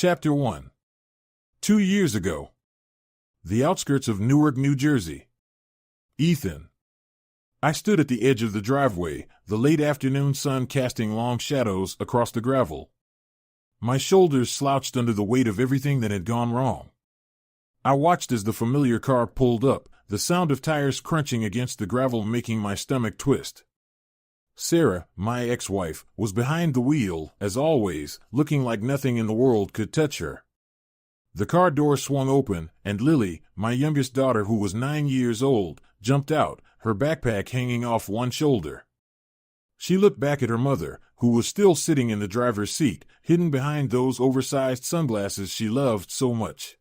Chapter 1. 2 years ago. The outskirts of Newark, New Jersey. Ethan. I stood at the edge of the driveway, the late afternoon sun casting long shadows across the gravel. My shoulders slouched under the weight of everything that had gone wrong. I watched as the familiar car pulled up, the sound of tires crunching against the gravel making my stomach twist. Sarah, my ex-wife, was behind the wheel, as always, looking like nothing in the world could touch her. The car door swung open, and Lily, my youngest daughter who was 9 years old, jumped out, her backpack hanging off one shoulder. She looked back at her mother, who was still sitting in the driver's seat, hidden behind those oversized sunglasses she loved so much.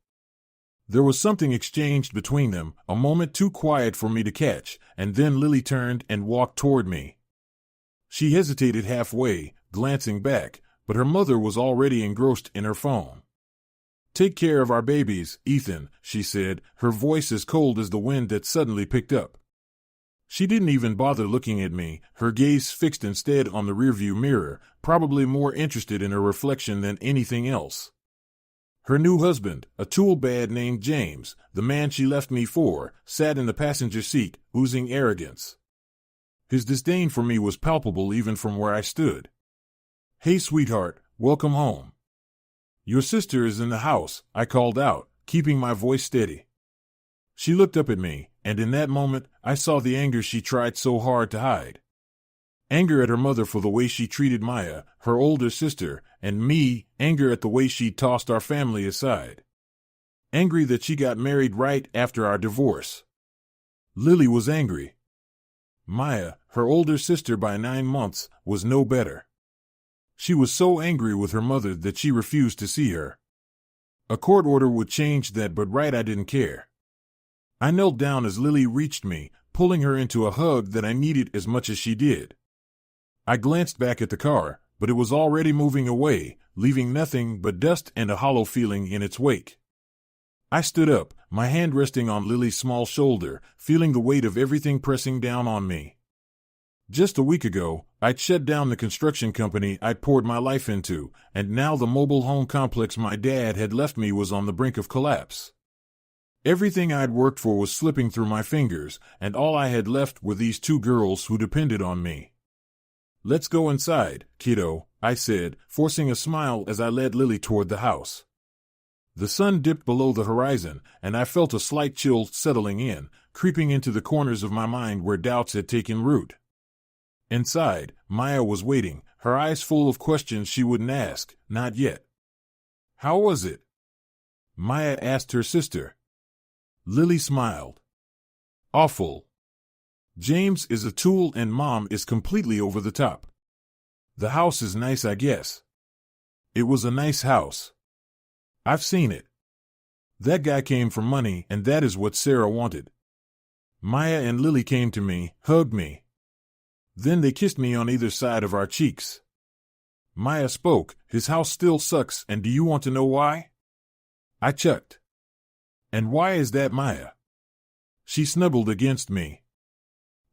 There was something exchanged between them, a moment too quiet for me to catch, and then Lily turned and walked toward me. She hesitated halfway, glancing back, but her mother was already engrossed in her phone. "Take care of our babies, Ethan," she said, her voice as cold as the wind that suddenly picked up. She didn't even bother looking at me, her gaze fixed instead on the rearview mirror, probably more interested in her reflection than anything else. Her new husband, a toolbag named James, the man she left me for, sat in the passenger seat, oozing arrogance. His disdain for me was palpable even from where I stood. "Hey, sweetheart, welcome home." "Your sister is in the house," I called out, keeping my voice steady. She looked up at me, and in that moment, I saw the anger she tried so hard to hide. Anger at her mother for the way she treated Maya, her older sister, and me, anger at the way she tossed our family aside. Angry that she got married right after our divorce. Lily was angry. Maya, her older sister by 9 months, was no better. She was so angry with her mother that she refused to see her. A court order would change that, but I didn't care. I knelt down as Lily reached me, pulling her into a hug that I needed as much as she did. I glanced back at the car, but it was already moving away, leaving nothing but dust and a hollow feeling in its wake. I stood up, my hand resting on Lily's small shoulder, feeling the weight of everything pressing down on me. Just a week ago, I'd shut down the construction company I'd poured my life into, and now the mobile home complex my dad had left me was on the brink of collapse. Everything I'd worked for was slipping through my fingers, and all I had left were these 2 girls who depended on me. "Let's go inside, kiddo," I said, forcing a smile as I led Lily toward the house. The sun dipped below the horizon, and I felt a slight chill settling in, creeping into the corners of my mind where doubts had taken root. Inside, Maya was waiting, her eyes full of questions she wouldn't ask, not yet. "How was it?" Maya asked her sister. Lily smiled. "Awful. James is a tool and Mom is completely over the top. The house is nice, I guess." It was a nice house. I've seen it. That guy came for money, and that is what Sarah wanted. Maya and Lily came to me, hugged me. Then they kissed me on either side of our cheeks. Maya spoke, "His house still sucks, and do you want to know why?" I chucked. "And why is that, Maya?" She snuggled against me.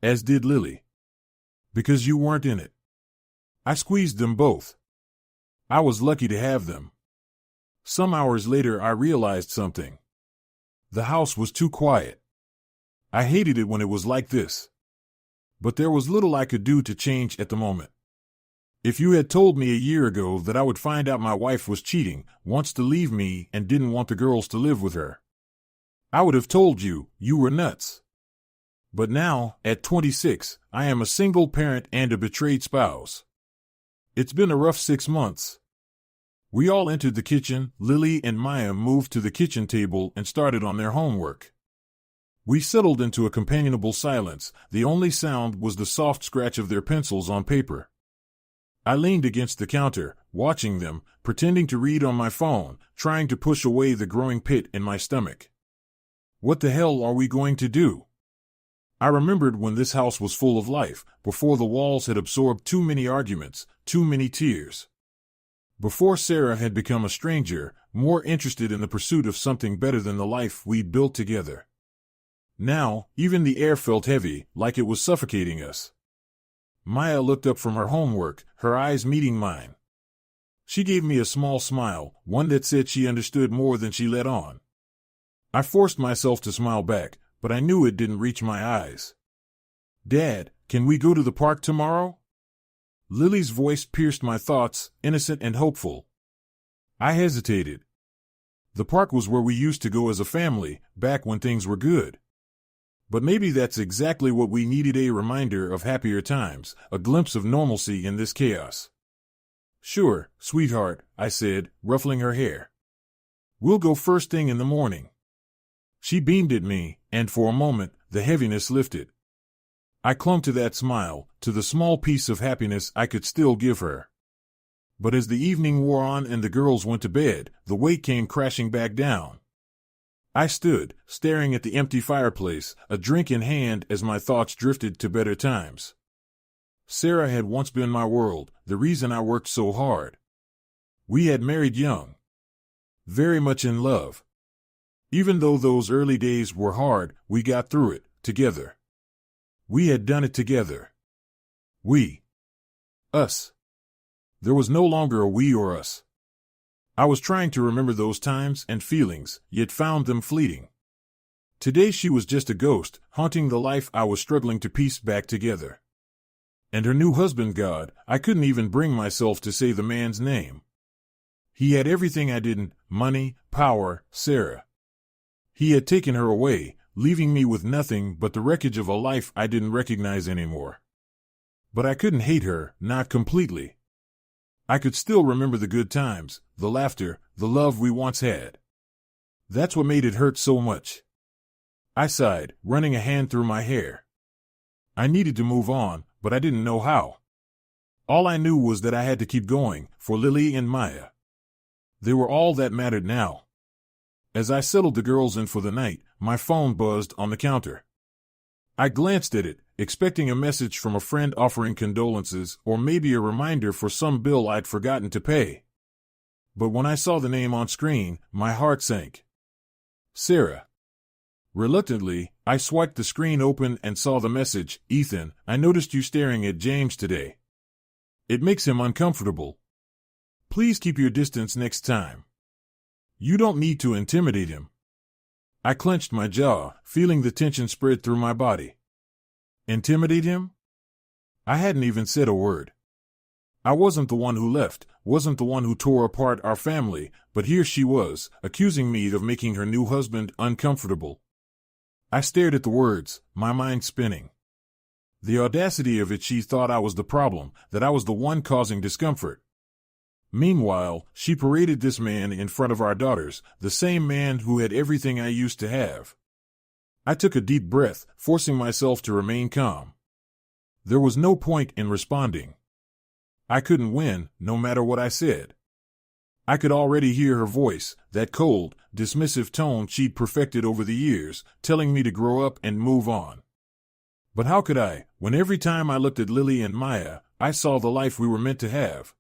As did Lily. "Because you weren't in it." I squeezed them both. I was lucky to have them. Some hours later I realized something. The house was too quiet. I hated it when it was like this. But there was little I could do to change at the moment. If you had told me a year ago that I would find out my wife was cheating, wants to leave me, and didn't want the girls to live with her, I would have told you were nuts. But now, at 26, I am a single parent and a betrayed spouse. It's been a rough 6 months. We all entered the kitchen. Lily and Maya moved to the kitchen table and started on their homework. We settled into a companionable silence. The only sound was the soft scratch of their pencils on paper. I leaned against the counter, watching them, pretending to read on my phone, trying to push away the growing pit in my stomach. What the hell are we going to do? I remembered when this house was full of life, before the walls had absorbed too many arguments, too many tears. Before Sarah had become a stranger, more interested in the pursuit of something better than the life we'd built together. Now, even the air felt heavy, like it was suffocating us. Maya looked up from her homework, her eyes meeting mine. She gave me a small smile, one that said she understood more than she let on. I forced myself to smile back, but I knew it didn't reach my eyes. "Dad, can we go to the park tomorrow?" Lily's voice pierced my thoughts, innocent and hopeful. I hesitated. The park was where we used to go as a family, back when things were good. But maybe that's exactly what we needed, a reminder of happier times, a glimpse of normalcy in this chaos. "Sure, sweetheart," I said, ruffling her hair. "We'll go first thing in the morning." She beamed at me, and for a moment, the heaviness lifted. I clung to that smile, to the small piece of happiness I could still give her. But as the evening wore on and the girls went to bed, the weight came crashing back down. I stood, staring at the empty fireplace, a drink in hand as my thoughts drifted to better times. Sarah had once been my world, the reason I worked so hard. We had married young. Very much in love. Even though those early days were hard, we got through it, together. We had done it together. We. Us. There was no longer a we or us. I was trying to remember those times and feelings, yet found them fleeting. Today she was just a ghost, haunting the life I was struggling to piece back together. And her new husband, God, I couldn't even bring myself to say the man's name. He had everything I didn't: money, power, Sarah. He had taken her away, leaving me with nothing but the wreckage of a life I didn't recognize anymore. But I couldn't hate her, not completely. I could still remember the good times, the laughter, the love we once had. That's what made it hurt so much. I sighed, running a hand through my hair. I needed to move on, but I didn't know how. All I knew was that I had to keep going, for Lily and Maya. They were all that mattered now. As I settled the girls in for the night, my phone buzzed on the counter. I glanced at it, expecting a message from a friend offering condolences or maybe a reminder for some bill I'd forgotten to pay. But when I saw the name on screen, my heart sank. Sarah. Reluctantly, I swiped the screen open and saw the message, "Ethan, I noticed you staring at James today. It makes him uncomfortable. Please keep your distance next time. You don't need to intimidate him." I clenched my jaw, feeling the tension spread through my body. Intimidate him? I hadn't even said a word. I wasn't the one who left, wasn't the one who tore apart our family, but here she was, accusing me of making her new husband uncomfortable. I stared at the words, my mind spinning. The audacity of it. She thought I was the problem, that I was the one causing discomfort. Meanwhile, she paraded this man in front of our daughters, the same man who had everything I used to have. I took a deep breath, forcing myself to remain calm. There was no point in responding. I couldn't win, no matter what I said. I could already hear her voice, that cold, dismissive tone she'd perfected over the years, telling me to grow up and move on. But how could I, when every time I looked at Lily and Maya, I saw the life we were meant to have?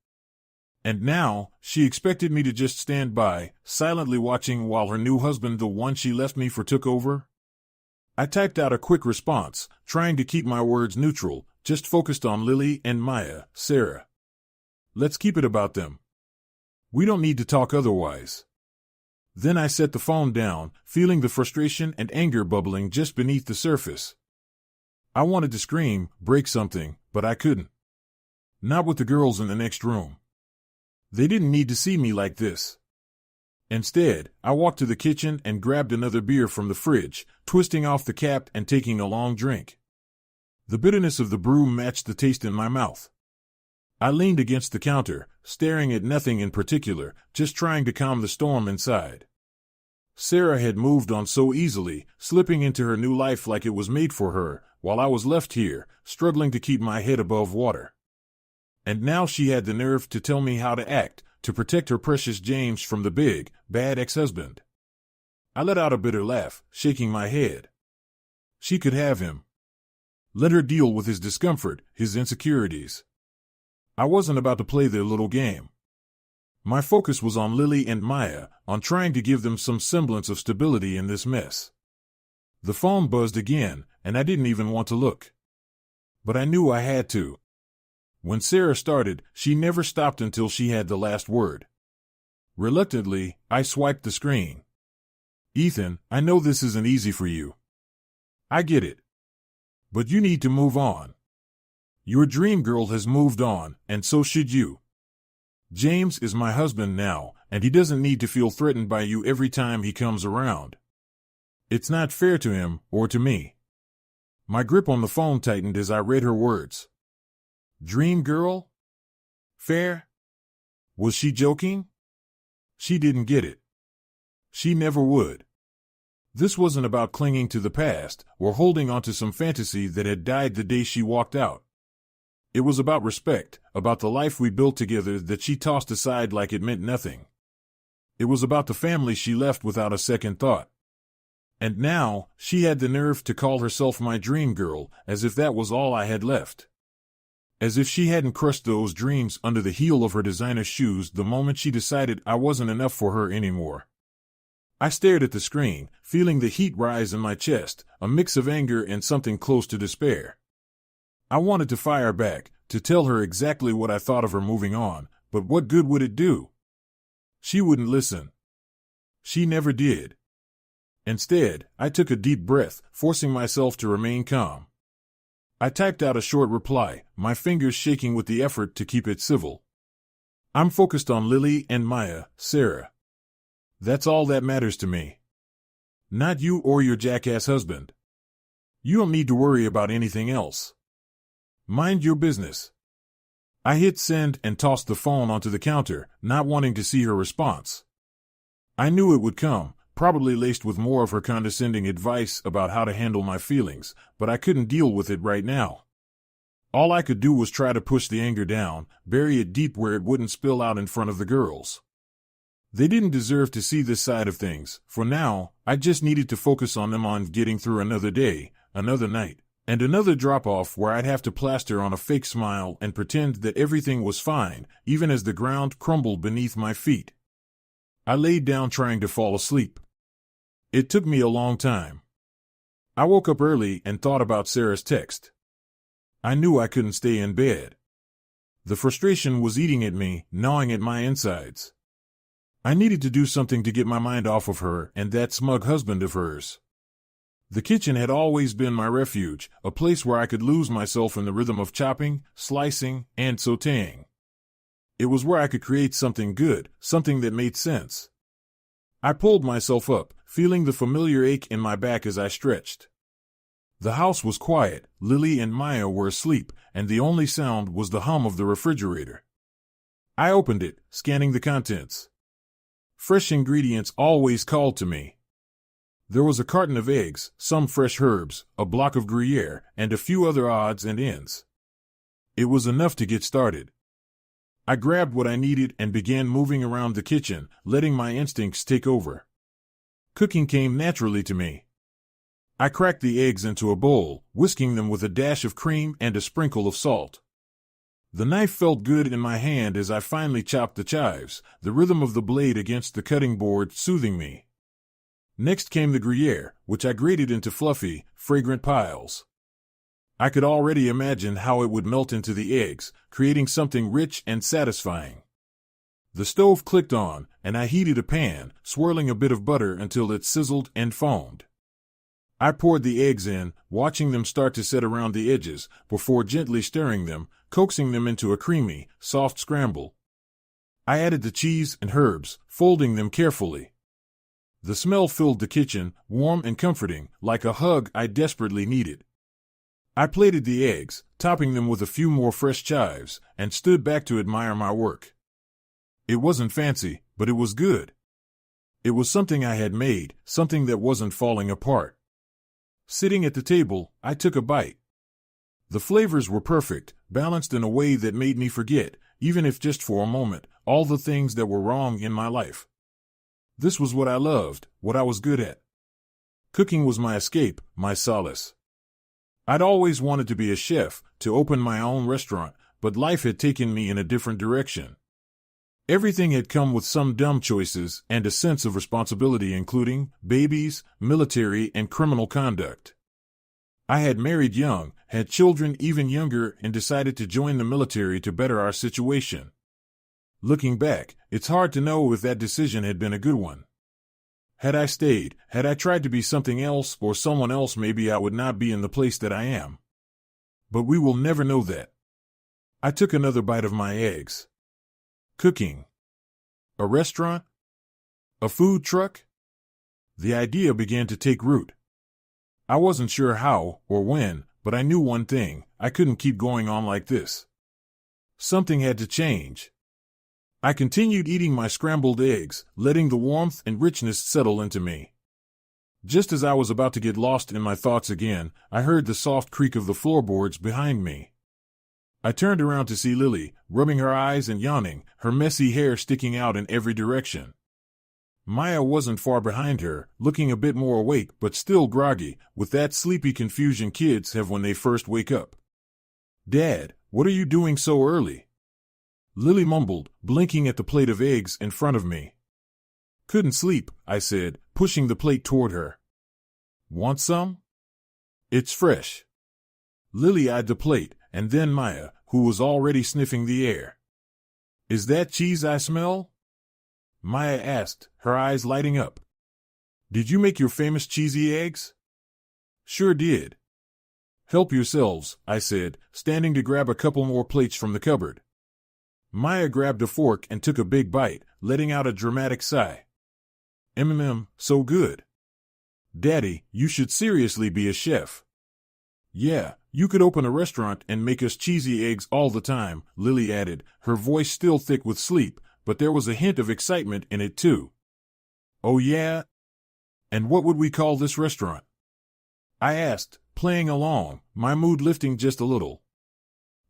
And now, she expected me to just stand by, silently watching while her new husband, the one she left me for, took over? I typed out a quick response, trying to keep my words neutral, just focused on Lily and Maya, Sarah. Let's keep it about them. We don't need to talk otherwise. Then I set the phone down, feeling the frustration and anger bubbling just beneath the surface. I wanted to scream, break something, but I couldn't. Not with the girls in the next room. They didn't need to see me like this. Instead, I walked to the kitchen and grabbed another beer from the fridge, twisting off the cap and taking a long drink. The bitterness of the brew matched the taste in my mouth. I leaned against the counter, staring at nothing in particular, just trying to calm the storm inside. Sarah had moved on so easily, slipping into her new life like it was made for her, while I was left here, struggling to keep my head above water. And now she had the nerve to tell me how to act, to protect her precious James from the big, bad ex-husband. I let out a bitter laugh, shaking my head. She could have him. Let her deal with his discomfort, his insecurities. I wasn't about to play their little game. My focus was on Lily and Maya, on trying to give them some semblance of stability in this mess. The phone buzzed again, and I didn't even want to look. But I knew I had to. When Sarah started, she never stopped until she had the last word. Reluctantly, I swiped the screen. Ethan, I know this isn't easy for you. I get it. But you need to move on. Your dream girl has moved on, and so should you. James is my husband now, and he doesn't need to feel threatened by you every time he comes around. It's not fair to him, or to me. My grip on the phone tightened as I read her words. Dream girl? Fair? Was she joking? She didn't get it. She never would. This wasn't about clinging to the past, or holding onto some fantasy that had died the day she walked out. It was about respect, about the life we built together that she tossed aside like it meant nothing. It was about the family she left without a second thought. And now, she had the nerve to call herself my dream girl, as if that was all I had left. As if she hadn't crushed those dreams under the heel of her designer shoes the moment she decided I wasn't enough for her anymore. I stared at the screen, feeling the heat rise in my chest, a mix of anger and something close to despair. I wanted to fire back, to tell her exactly what I thought of her moving on, but what good would it do? She wouldn't listen. She never did. Instead, I took a deep breath, forcing myself to remain calm. I typed out a short reply, my fingers shaking with the effort to keep it civil. I'm focused on Lily and Maya, Sarah. That's all that matters to me. Not you or your jackass husband. You don't need to worry about anything else. Mind your business. I hit send and tossed the phone onto the counter, not wanting to see her response. I knew it would come, probably laced with more of her condescending advice about how to handle my feelings, but I couldn't deal with it right now. All I could do was try to push the anger down, bury it deep where it wouldn't spill out in front of the girls. They didn't deserve to see this side of things. For now, I just needed to focus on them, on getting through another day, another night, and another drop-off where I'd have to plaster on a fake smile and pretend that everything was fine, even as the ground crumbled beneath my feet. I laid down trying to fall asleep. It took me a long time. I woke up early and thought about Sarah's text. I knew I couldn't stay in bed. The frustration was eating at me, gnawing at my insides. I needed to do something to get my mind off of her and that smug husband of hers. The kitchen had always been my refuge, a place where I could lose myself in the rhythm of chopping, slicing, and sautéing. It was where I could create something good, something that made sense. I pulled myself up, feeling the familiar ache in my back as I stretched. The house was quiet, Lily and Maya were asleep, and the only sound was the hum of the refrigerator. I opened it, scanning the contents. Fresh ingredients always called to me. There was a carton of eggs, some fresh herbs, a block of Gruyere, and a few other odds and ends. It was enough to get started. I grabbed what I needed and began moving around the kitchen, letting my instincts take over. Cooking came naturally to me. I cracked the eggs into a bowl, whisking them with a dash of cream and a sprinkle of salt. The knife felt good in my hand as I finally chopped the chives, the rhythm of the blade against the cutting board soothing me. Next came the Gruyere, which I grated into fluffy, fragrant piles. I could already imagine how it would melt into the eggs, creating something rich and satisfying. The stove clicked on, and I heated a pan, swirling a bit of butter until it sizzled and foamed. I poured the eggs in, watching them start to set around the edges, before gently stirring them, coaxing them into a creamy, soft scramble. I added the cheese and herbs, folding them carefully. The smell filled the kitchen, warm and comforting, like a hug I desperately needed. I plated the eggs, topping them with a few more fresh chives, and stood back to admire my work. It wasn't fancy, but it was good. It was something I had made, something that wasn't falling apart. Sitting at the table, I took a bite. The flavors were perfect, balanced in a way that made me forget, even if just for a moment, all the things that were wrong in my life. This was what I loved, what I was good at. Cooking was my escape, my solace. I'd always wanted to be a chef, to open my own restaurant, but life had taken me in a different direction. Everything had come with some dumb choices and a sense of responsibility, including babies, military, and criminal conduct. I had married young, had children even younger, and decided to join the military to better our situation. Looking back, it's hard to know if that decision had been a good one. Had I stayed, had I tried to be something else or someone else, maybe I would not be in the place that I am. But we will never know that. I took another bite of my eggs. Cooking. A restaurant? A food truck? The idea began to take root. I wasn't sure how or when, but I knew one thing: I couldn't keep going on like this. Something had to change. I continued eating my scrambled eggs, letting the warmth and richness settle into me. Just as I was about to get lost in my thoughts again, I heard the soft creak of the floorboards behind me. I turned around to see Lily, rubbing her eyes and yawning, her messy hair sticking out in every direction. Maya wasn't far behind her, looking a bit more awake but still groggy, with that sleepy confusion kids have when they first wake up. "Dad, what are you doing so early?" Lily mumbled, blinking at the plate of eggs in front of me. "Couldn't sleep," I said, pushing the plate toward her. "Want some?" "It's fresh." Lily eyed the plate, and then Maya, who was already sniffing the air. "Is that cheese I smell?" Maya asked, her eyes lighting up. "Did you make your famous cheesy eggs?" "Sure did." "Help yourselves," I said, standing to grab a couple more plates from the cupboard. Maya grabbed a fork and took a big bite, letting out a dramatic sigh. So good." "Daddy, you should seriously be a chef." "Yeah, you could open a restaurant and make us cheesy eggs all the time," Lily added, her voice still thick with sleep, but there was a hint of excitement in it too. "Oh yeah? And what would we call this restaurant?" I asked, playing along, my mood lifting just a little.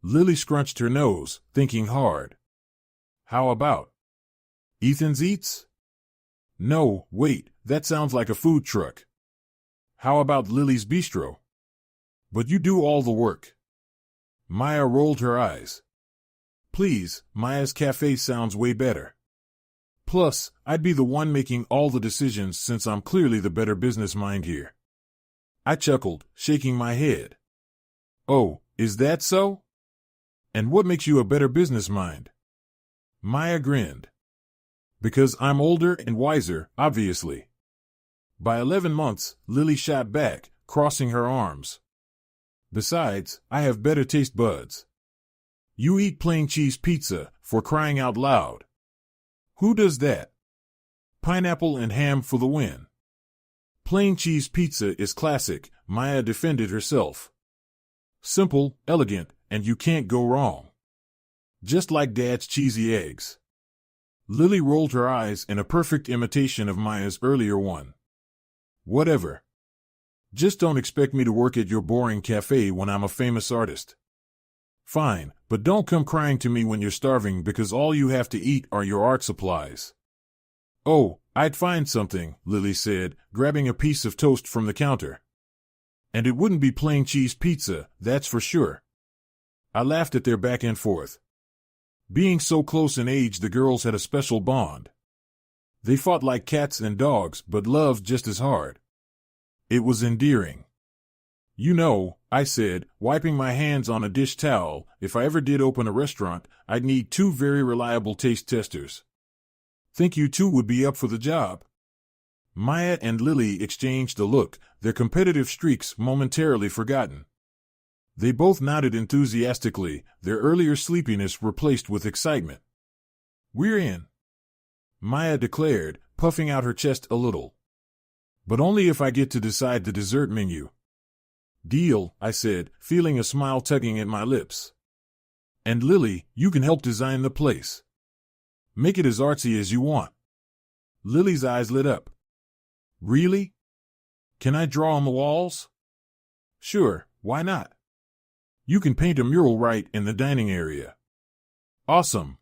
Lily scrunched her nose, thinking hard. "How about Ethan's Eats?" "No, wait, that sounds like a food truck." "How about Lily's Bistro?" "But you do all the work." Maya rolled her eyes. "Please, Maya's Cafe sounds way better. Plus, I'd be the one making all the decisions since I'm clearly the better business mind here." I chuckled, shaking my head. "Oh, is that so? And what makes you a better business mind?" Maya grinned. "Because I'm older and wiser, obviously." By 11 months, Lily shot back, crossing her arms. "Besides, I have better taste buds. You eat plain cheese pizza, for crying out loud." "Who does that?" "Pineapple and ham for the win." "Plain cheese pizza is classic," Maya defended herself. "Simple, elegant, and you can't go wrong. Just like Dad's cheesy eggs." Lily rolled her eyes in a perfect imitation of Maya's earlier one. "Whatever. Just don't expect me to work at your boring cafe when I'm a famous artist." "Fine, but don't come crying to me when you're starving because all you have to eat are your art supplies." "Oh, I'd find something," Lily said, grabbing a piece of toast from the counter. "And it wouldn't be plain cheese pizza, that's for sure." I laughed at their back and forth. Being so close in age, the girls had a special bond. They fought like cats and dogs, but loved just as hard. It was endearing. "You know," I said, wiping my hands on a dish towel, "if I ever did open a restaurant, I'd need 2 very reliable taste testers. Think you two would be up for the job?" Maya and Lily exchanged a look, their competitive streaks momentarily forgotten. They both nodded enthusiastically, their earlier sleepiness replaced with excitement. "We're in," Maya declared, puffing out her chest a little. "But only if I get to decide the dessert menu." "Deal," I said, feeling a smile tugging at my lips. "And Lily, you can help design the place. Make it as artsy as you want." Lily's eyes lit up. "Really? Can I draw on the walls?" "Sure, why not? You can paint a mural right in the dining area." "Awesome,"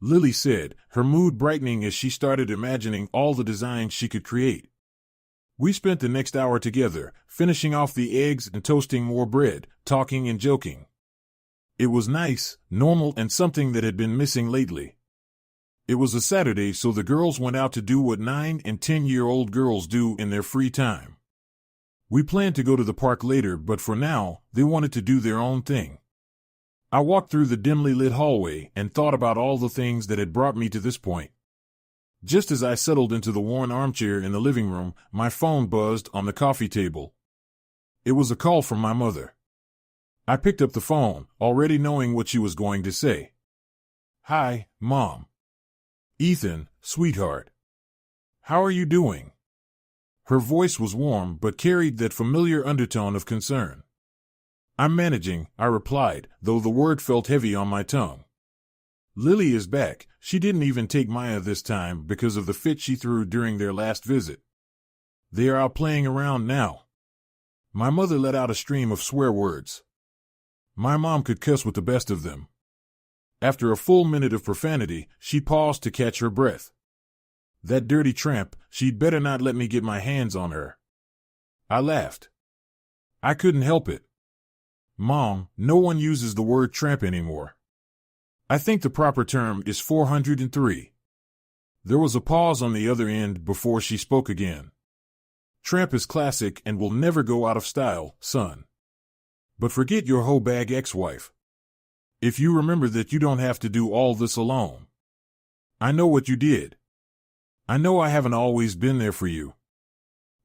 Lily said, her mood brightening as she started imagining all the designs she could create. We spent the next hour together, finishing off the eggs and toasting more bread, talking and joking. It was nice, normal, and something that had been missing lately. It was a Saturday, so the girls went out to do what 9- and 10-year-old girls do in their free time. We planned to go to the park later, but for now, they wanted to do their own thing. I walked through the dimly lit hallway and thought about all the things that had brought me to this point. Just as I settled into the worn armchair in the living room, my phone buzzed on the coffee table. It was a call from my mother. I picked up the phone, already knowing what she was going to say. "Hi, Mom." "Ethan, sweetheart. How are you doing?" Her voice was warm but carried that familiar undertone of concern. "I'm managing," I replied, though the word felt heavy on my tongue. "Lily is back. She didn't even take Maya this time because of the fit she threw during their last visit. They are out playing around now." My mother let out a stream of swear words. My mom could cuss with the best of them. After a full minute of profanity, she paused to catch her breath. That dirty tramp, she'd better not let me get my hands on her. I laughed. I couldn't help it. "Mom, no one uses the word tramp anymore. I think the proper term is 403. There was a pause on the other end before she spoke again. "Tramp is classic and will never go out of style, son. But forget your hoe bag ex-wife. If you remember that you don't have to do all this alone. I know what you did. I know I haven't always been there for you.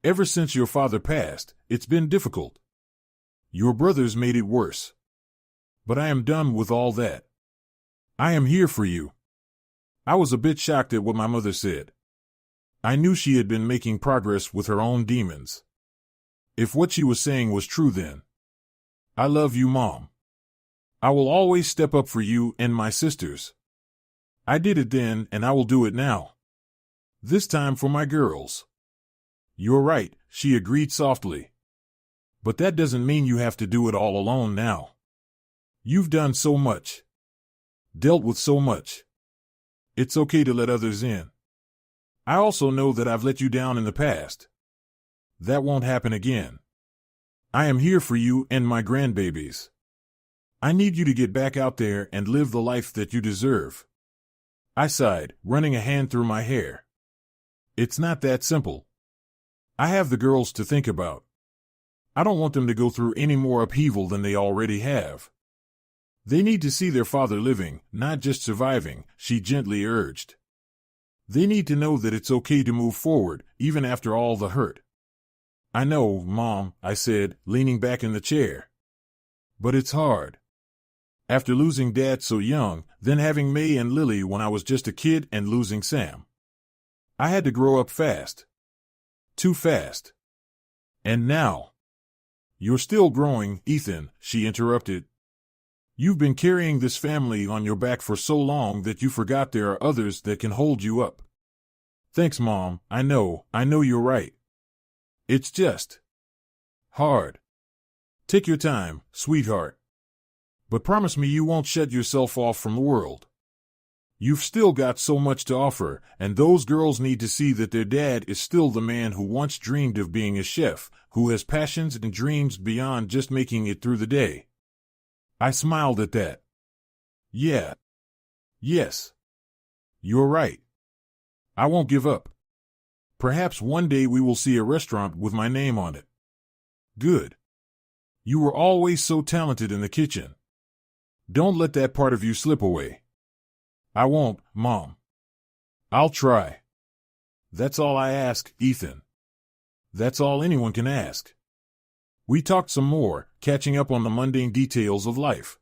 Ever since your father passed, it's been difficult. Your brothers made it worse. But I am done with all that. I am here for you." I was a bit shocked at what my mother said. I knew she had been making progress with her own demons. If what she was saying was true then. "I love you, Mom. I will always step up for you and my sisters. I did it then and I will do it now. This time for my girls." "You're right," she agreed softly. "But that doesn't mean you have to do it all alone now. You've done so much. Dealt with so much. It's okay to let others in. I also know that I've let you down in the past. That won't happen again. I am here for you and my grandbabies. I need you to get back out there and live the life that you deserve." I sighed, running a hand through my hair. "It's not that simple. I have the girls to think about. I don't want them to go through any more upheaval than they already have. They need to see their father living, not just surviving," she gently urged. "They need to know that it's okay to move forward, even after all the hurt." "I know, Mom," I said, leaning back in the chair. "But it's hard. After losing Dad so young, then having May and Lily when I was just a kid and losing Sam. I had to grow up fast. Too fast. And now—" "You're still growing, Ethan," she interrupted. "You've been carrying this family on your back for so long that you forgot there are others that can hold you up." "Thanks, Mom. I know you're right. It's just hard. Take your time, sweetheart. But promise me you won't shut yourself off from the world. You've still got so much to offer, and those girls need to see that their dad is still the man who once dreamed of being a chef, who has passions and dreams beyond just making it through the day." I smiled at that. "Yeah. Yes. You're right. I won't give up. Perhaps one day we will see a restaurant with my name on it." "Good. You were always so talented in the kitchen. Don't let that part of you slip away." "I won't, Mom. I'll try. That's all I ask, Ethan. That's all anyone can ask." We talked some more, catching up on the mundane details of life.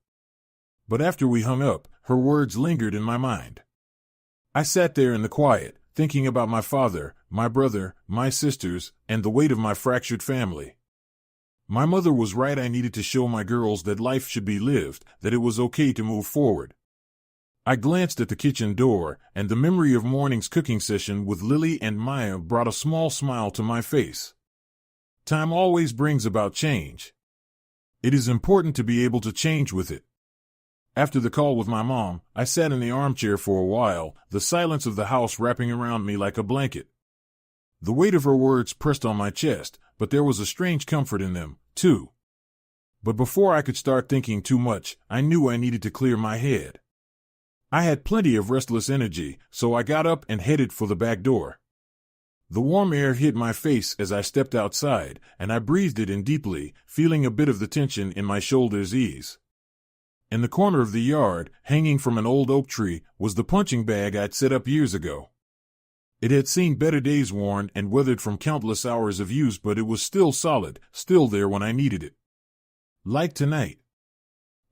But after we hung up, her words lingered in my mind. I sat there in the quiet, thinking about my father, my brother, my sisters, and the weight of my fractured family. My mother was right. I needed to show my girls that life should be lived, that it was okay to move forward. I glanced at the kitchen door, and the memory of morning's cooking session with Lily and Maya brought a small smile to my face. Time always brings about change. It is important to be able to change with it. After the call with my mom, I sat in the armchair for a while, the silence of the house wrapping around me like a blanket. The weight of her words pressed on my chest, but there was a strange comfort in them, too. But before I could start thinking too much, I knew I needed to clear my head. I had plenty of restless energy, so I got up and headed for the back door. The warm air hit my face as I stepped outside, and I breathed it in deeply, feeling a bit of the tension in my shoulders ease. In the corner of the yard, hanging from an old oak tree, was the punching bag I'd set up years ago. It had seen better days, worn and weathered from countless hours of use, but it was still solid, still there when I needed it. Like tonight.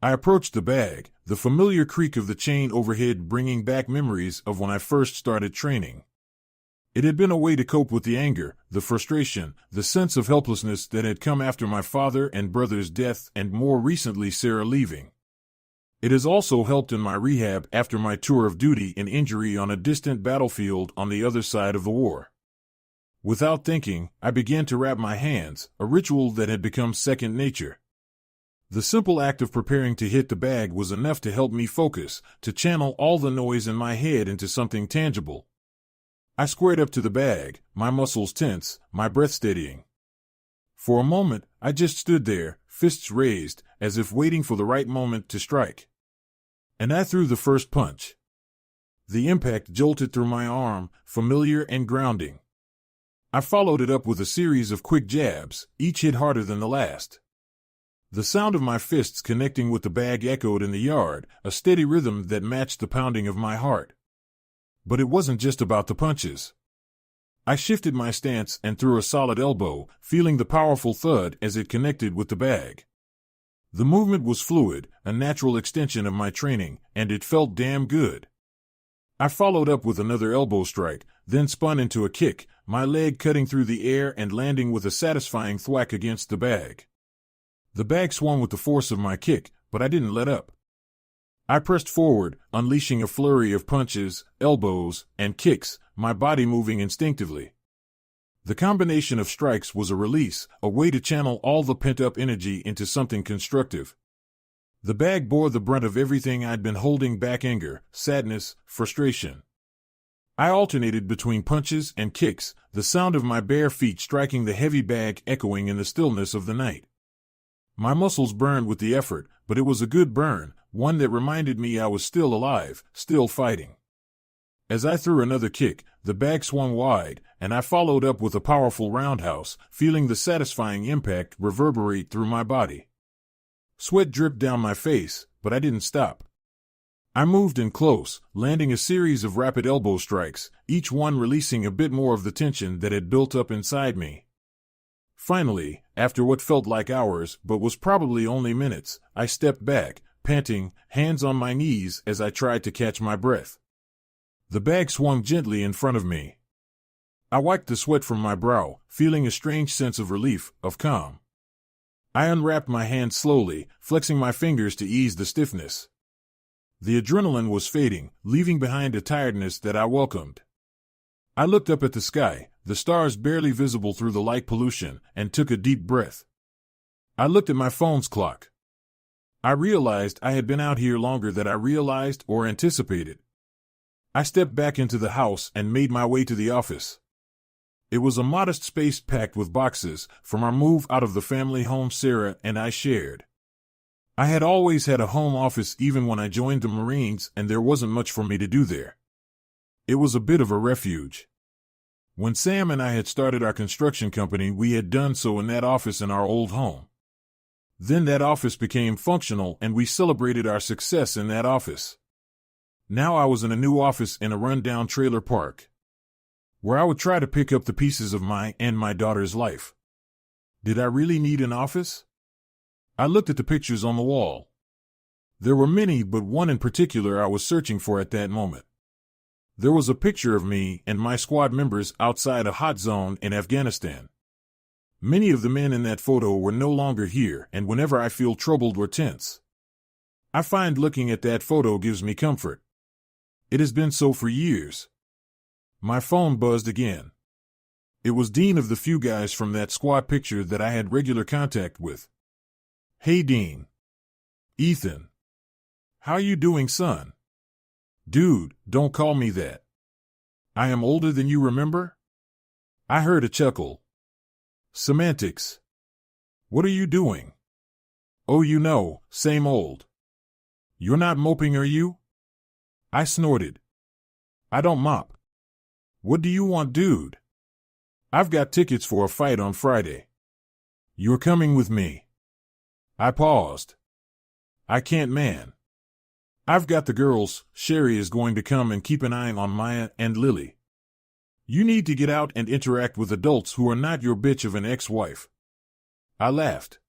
I approached the bag, the familiar creak of the chain overhead bringing back memories of when I first started training. It had been a way to cope with the anger, the frustration, the sense of helplessness that had come after my father and brother's death and more recently Sarah leaving. It has also helped in my rehab after my tour of duty and injury on a distant battlefield on the other side of the war. Without thinking, I began to wrap my hands, a ritual that had become second nature. The simple act of preparing to hit the bag was enough to help me focus, to channel all the noise in my head into something tangible. I squared up to the bag, my muscles tense, my breath steadying. For a moment, I just stood there, fists raised, as if waiting for the right moment to strike. And I threw the first punch. The impact jolted through my arm, familiar and grounding. I followed it up with a series of quick jabs, each hit harder than the last. The sound of my fists connecting with the bag echoed in the yard, a steady rhythm that matched the pounding of my heart. But it wasn't just about the punches. I shifted my stance and threw a solid elbow, feeling the powerful thud as it connected with the bag. The movement was fluid, a natural extension of my training, and it felt damn good. I followed up with another elbow strike, then spun into a kick, my leg cutting through the air and landing with a satisfying thwack against the bag. The bag swung with the force of my kick, but I didn't let up. I pressed forward, unleashing a flurry of punches, elbows, and kicks, my body moving instinctively. The combination of strikes was a release, a way to channel all the pent-up energy into something constructive. The bag bore the brunt of everything I'd been holding back: anger, sadness, frustration. I alternated between punches and kicks, the sound of my bare feet striking the heavy bag echoing in the stillness of the night. My muscles burned with the effort, but it was a good burn, one that reminded me I was still alive, still fighting. As I threw another kick, the bag swung wide, and I followed up with a powerful roundhouse, feeling the satisfying impact reverberate through my body. Sweat dripped down my face, but I didn't stop. I moved in close, landing a series of rapid elbow strikes, each one releasing a bit more of the tension that had built up inside me. Finally, after what felt like hours but was probably only minutes, I stepped back, panting, hands on my knees as I tried to catch my breath. The bag swung gently in front of me. I wiped the sweat from my brow, feeling a strange sense of relief, of calm. I unwrapped my hand slowly, flexing my fingers to ease the stiffness. The adrenaline was fading, leaving behind a tiredness that I welcomed. I looked up at the sky, the stars barely visible through the light pollution, and took a deep breath. I looked at my phone's clock. I realized I had been out here longer than I realized or anticipated. I stepped back into the house and made my way to the office. It was a modest space packed with boxes from our move out of the family home Sarah and I shared. I had always had a home office even when I joined the Marines, and there wasn't much for me to do there. It was a bit of a refuge. When Sam and I had started our construction company, we had done so in that office in our old home. Then that office became functional and we celebrated our success in that office. Now I was in a new office in a rundown trailer park, where I would try to pick up the pieces of my and my daughter's life. Did I really need an office? I looked at the pictures on the wall. There were many, but one in particular I was searching for at that moment. There was a picture of me and my squad members outside a hot zone in Afghanistan. Many of the men in that photo were no longer here, and whenever I feel troubled or tense, I find looking at that photo gives me comfort. It has been so for years. My phone buzzed again. It was Dean, of the few guys from that squad picture that I had regular contact with. "Hey Dean." "Ethan." "How you doing, son?" "Dude, don't call me that. I am older than you remember?" I heard a chuckle. "Semantics. What are you doing?" "Oh, you know, same old." "You're not moping, are you?" I snorted. "I don't mop." "What do you want, dude?" I've got tickets for a fight on Friday. You're coming with me. I paused. I can't, man. I've got the girls. Sherry is going to come and keep an eye on Maya and Lily. You need to get out and interact with adults who are not your bitch of an ex-wife. I laughed.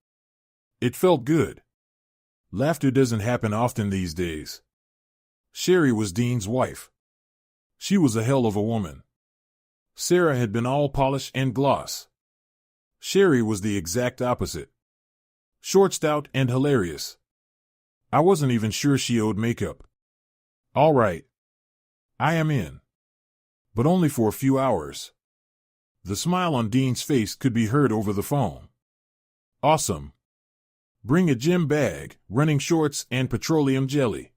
It felt good. Laughter doesn't happen often these days. Sherry was Dean's wife. She was a hell of a woman. Sarah had been all polish and gloss. Sherry was the exact opposite. Short, stout, and hilarious. I wasn't even sure she owed makeup. All right. I am in. But only for a few hours. The smile on Dean's face could be heard over the phone. Awesome. Bring a gym bag, running shorts, and petroleum jelly.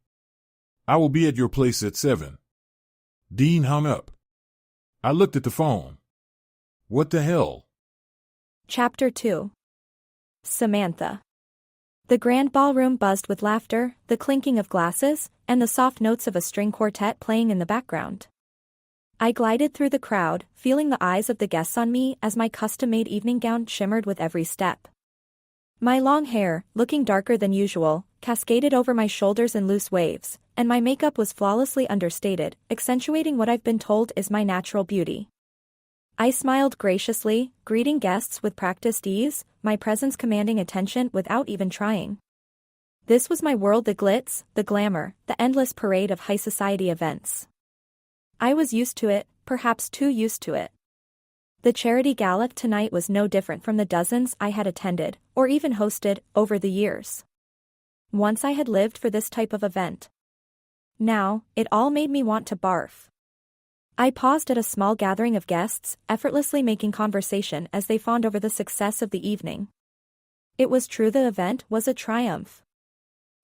I will be at your place at 7. Dean hung up. I looked at the phone. What the hell? Chapter 2. Samantha. The grand ballroom buzzed with laughter, the clinking of glasses, and the soft notes of a string quartet playing in the background. I glided through the crowd, feeling the eyes of the guests on me as my custom-made evening gown shimmered with every step. My long hair, looking darker than usual, cascaded over my shoulders in loose waves, and my makeup was flawlessly understated, accentuating what I've been told is my natural beauty. I smiled graciously, greeting guests with practiced ease, my presence commanding attention without even trying. This was my world, the glitz, the glamour, the endless parade of high society events. I was used to it, perhaps too used to it. The charity gala tonight was no different from the dozens I had attended, or even hosted, over the years. Once I had lived for this type of event. Now, it all made me want to barf. I paused at a small gathering of guests, effortlessly making conversation as they fawned over the success of the evening. It was true, the event was a triumph.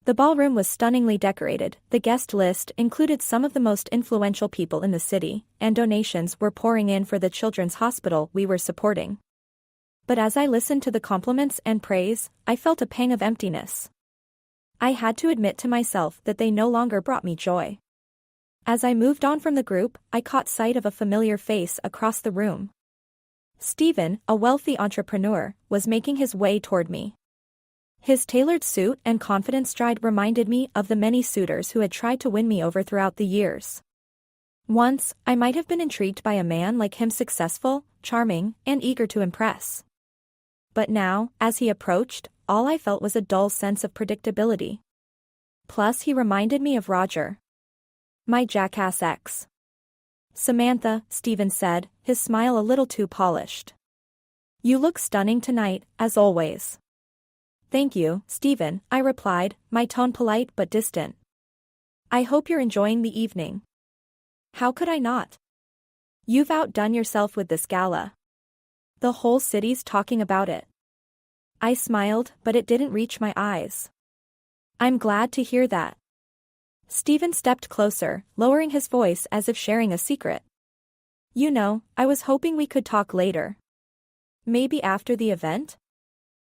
The ballroom was stunningly decorated, the guest list included some of the most influential people in the city, and donations were pouring in for the children's hospital we were supporting. But as I listened to the compliments and praise, I felt a pang of emptiness. I had to admit to myself that they no longer brought me joy. As I moved on from the group, I caught sight of a familiar face across the room. Stephen, a wealthy entrepreneur, was making his way toward me. His tailored suit and confident stride reminded me of the many suitors who had tried to win me over throughout the years. Once, I might have been intrigued by a man like him, successful, charming, and eager to impress. But now, as he approached, all I felt was a dull sense of predictability. Plus, he reminded me of Roger. My jackass ex. Samantha, Stephen said, his smile a little too polished. You look stunning tonight, as always. Thank you, Stephen, I replied, my tone polite but distant. I hope you're enjoying the evening. How could I not? You've outdone yourself with this gala. The whole city's talking about it. I smiled, but it didn't reach my eyes. I'm glad to hear that. Stephen stepped closer, lowering his voice as if sharing a secret. You know, I was hoping we could talk later. Maybe after the event?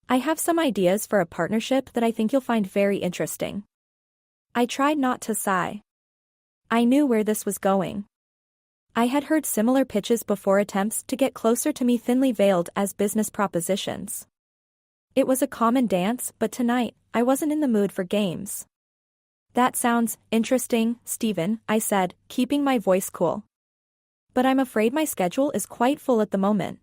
I have some ideas for a partnership that I think you'll find very interesting. I tried not to sigh. I knew where this was going. I had heard similar pitches before, attempts to get closer to me thinly veiled as business propositions. It was a common dance, but tonight, I wasn't in the mood for games. That sounds interesting, Stephen, I said, keeping my voice cool. But I'm afraid my schedule is quite full at the moment.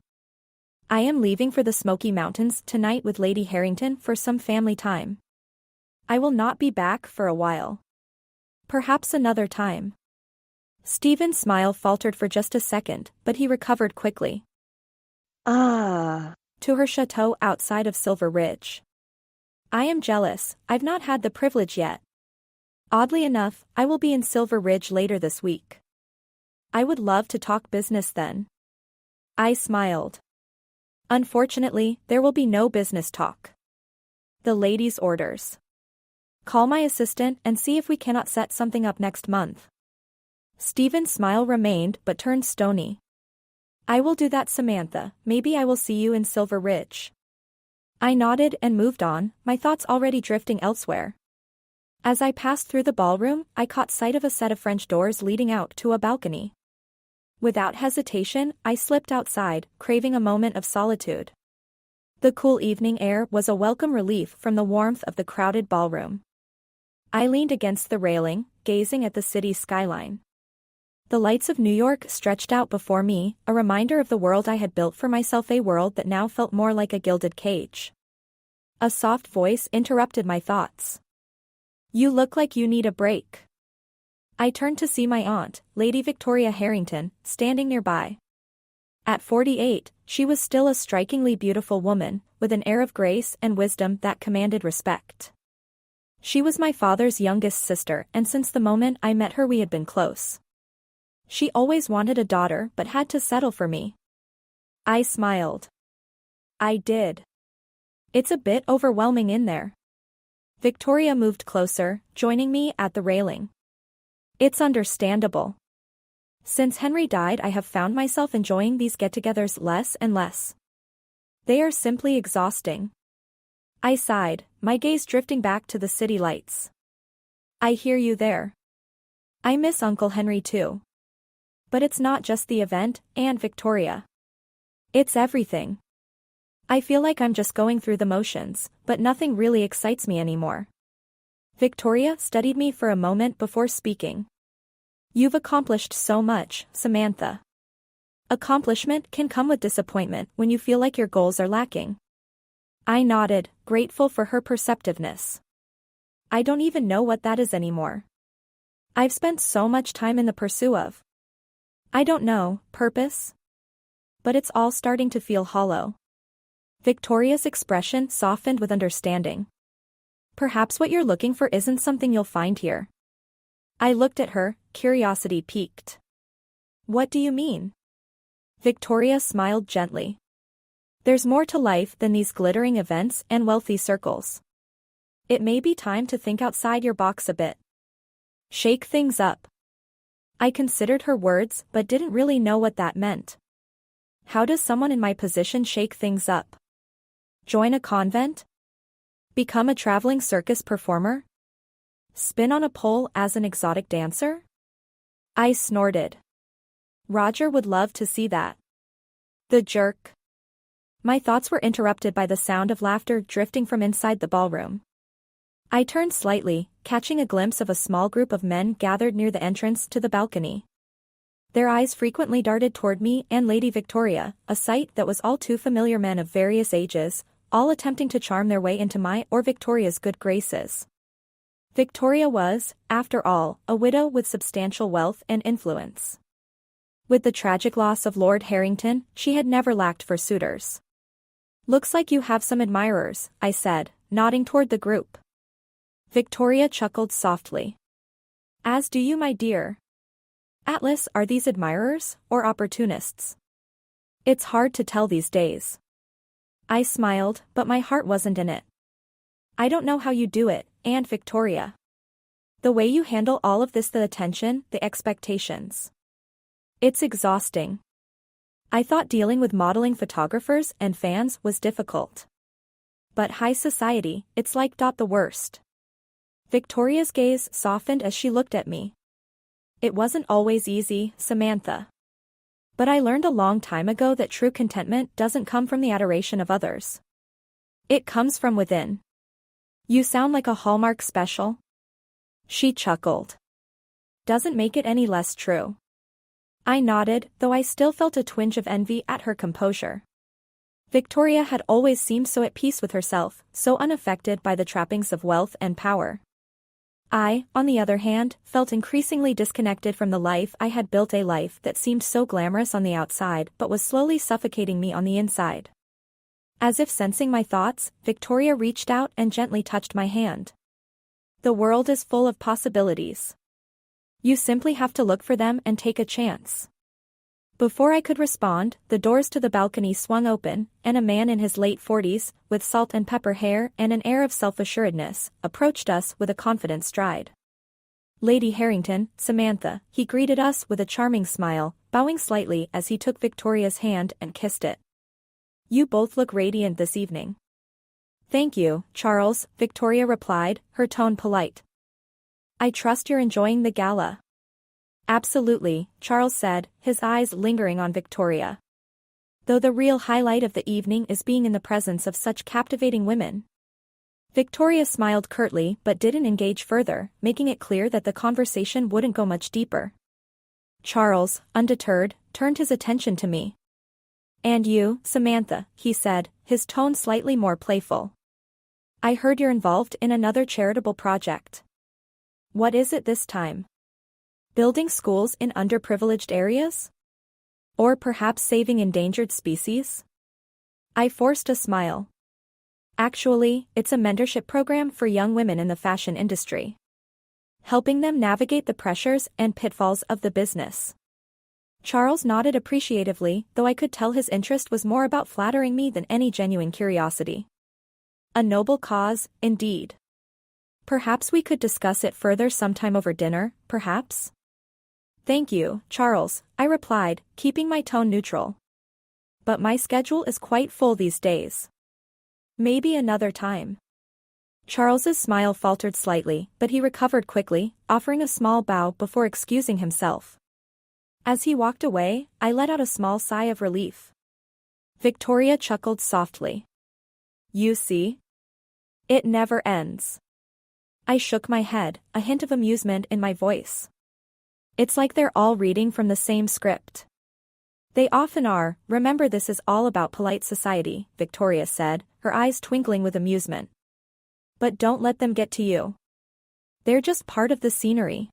I am leaving for the Smoky Mountains tonight with Lady Harrington for some family time. I will not be back for a while. Perhaps another time. Stephen's smile faltered for just a second, but he recovered quickly. To her chateau outside of Silver Ridge. I am jealous, I've not had the privilege yet. Oddly enough, I will be in Silver Ridge later this week. I would love to talk business then. I smiled. Unfortunately, there will be no business talk. The lady's orders. Call my assistant and see if we cannot set something up next month. Stephen's smile remained but turned stony. I will do that, Samantha, maybe I will see you in Silver Ridge. I nodded and moved on, my thoughts already drifting elsewhere. As I passed through the ballroom, I caught sight of a set of French doors leading out to a balcony. Without hesitation, I slipped outside, craving a moment of solitude. The cool evening air was a welcome relief from the warmth of the crowded ballroom. I leaned against the railing, gazing at the city's skyline. The lights of New York stretched out before me, a reminder of the world I had built for myself, a world that now felt more like a gilded cage. A soft voice interrupted my thoughts. "You look like you need a break." I turned to see my aunt, Lady Victoria Harrington, standing nearby. At 48, she was still a strikingly beautiful woman, with an air of grace and wisdom that commanded respect. She was my father's youngest sister, and since the moment I met her we had been close. She always wanted a daughter but had to settle for me. I smiled. "I did. It's a bit overwhelming in there." Victoria moved closer, joining me at the railing. "It's understandable. Since Henry died I have found myself enjoying these get-togethers less and less. They are simply exhausting." I sighed, my gaze drifting back to the city lights. "I hear you there. I miss Uncle Henry too. But it's not just the event, and Victoria. It's everything. I feel like I'm just going through the motions, but nothing really excites me anymore." Victoria studied me for a moment before speaking. "You've accomplished so much, Samantha. Accomplishment can come with disappointment when you feel like your goals are lacking." I nodded, grateful for her perceptiveness. "I don't even know what that is anymore. I've spent so much time in the pursuit of, I don't know, purpose? But it's all starting to feel hollow." Victoria's expression softened with understanding. "Perhaps what you're looking for isn't something you'll find here." I looked at her, curiosity piqued. "What do you mean?" Victoria smiled gently. "There's more to life than these glittering events and wealthy circles. It may be time to think outside your box a bit. Shake things up." I considered her words but didn't really know what that meant. How does someone in my position shake things up? Join a convent? Become a traveling circus performer? Spin on a pole as an exotic dancer? I snorted. Roger would love to see that. The jerk. My thoughts were interrupted by the sound of laughter drifting from inside the ballroom. I turned slightly, catching a glimpse of a small group of men gathered near the entrance to the balcony. Their eyes frequently darted toward me and Lady Victoria, a sight that was all too familiar. Men of various ages, all attempting to charm their way into my or Victoria's good graces. Victoria was, after all, a widow with substantial wealth and influence. With the tragic loss of Lord Harrington, she had never lacked for suitors. "Looks like you have some admirers," I said, nodding toward the group. Victoria chuckled softly. "As do you, my dear. Atlas, are these admirers, or opportunists? It's hard to tell these days." I smiled, but my heart wasn't in it. "I don't know how you do it, Aunt Victoria. The way you handle all of this, the attention, the expectations. It's exhausting. I thought dealing with modeling photographers and fans was difficult. But high society, it's like the worst." Victoria's gaze softened as she looked at me. "It wasn't always easy, Samantha. But I learned a long time ago that true contentment doesn't come from the adoration of others. It comes from within." "You sound like a Hallmark special." She chuckled. "Doesn't make it any less true." I nodded, though I still felt a twinge of envy at her composure. Victoria had always seemed so at peace with herself, so unaffected by the trappings of wealth and power. I, on the other hand, felt increasingly disconnected from the life I had built, a life that seemed so glamorous on the outside but was slowly suffocating me on the inside. As if sensing my thoughts, Victoria reached out and gently touched my hand. "The world is full of possibilities. You simply have to look for them and take a chance." Before I could respond, the doors to the balcony swung open, and a man in his late 40s, with salt and pepper hair and an air of self-assuredness, approached us with a confident stride. "Lady Harrington, Samantha," he greeted us with a charming smile, bowing slightly as he took Victoria's hand and kissed it. "You both look radiant this evening." "Thank you, Charles," Victoria replied, her tone polite. "I trust you're enjoying the gala." Absolutely, Charles said, his eyes lingering on Victoria. Though the real highlight of the evening is being in the presence of such captivating women. Victoria smiled curtly but didn't engage further, making it clear that the conversation wouldn't go much deeper. Charles, undeterred, turned his attention to me. And you, Samantha, he said, his tone slightly more playful. I heard you're involved in another charitable project. What is it this time? Building schools in underprivileged areas? Or perhaps saving endangered species? I forced a smile. Actually, it's a mentorship program for young women in the fashion industry. Helping them navigate the pressures and pitfalls of the business. Charles nodded appreciatively, though I could tell his interest was more about flattering me than any genuine curiosity. A noble cause, indeed. Perhaps we could discuss it further sometime over dinner, perhaps? Thank you, Charles, I replied, keeping my tone neutral. But my schedule is quite full these days. Maybe another time. Charles's smile faltered slightly, but he recovered quickly, offering a small bow before excusing himself. As he walked away, I let out a small sigh of relief. Victoria chuckled softly. You see? It never ends. I shook my head, a hint of amusement in my voice. It's like they're all reading from the same script. They often are. Remember, this is all about polite society, Victoria said, her eyes twinkling with amusement. But don't let them get to you. They're just part of the scenery.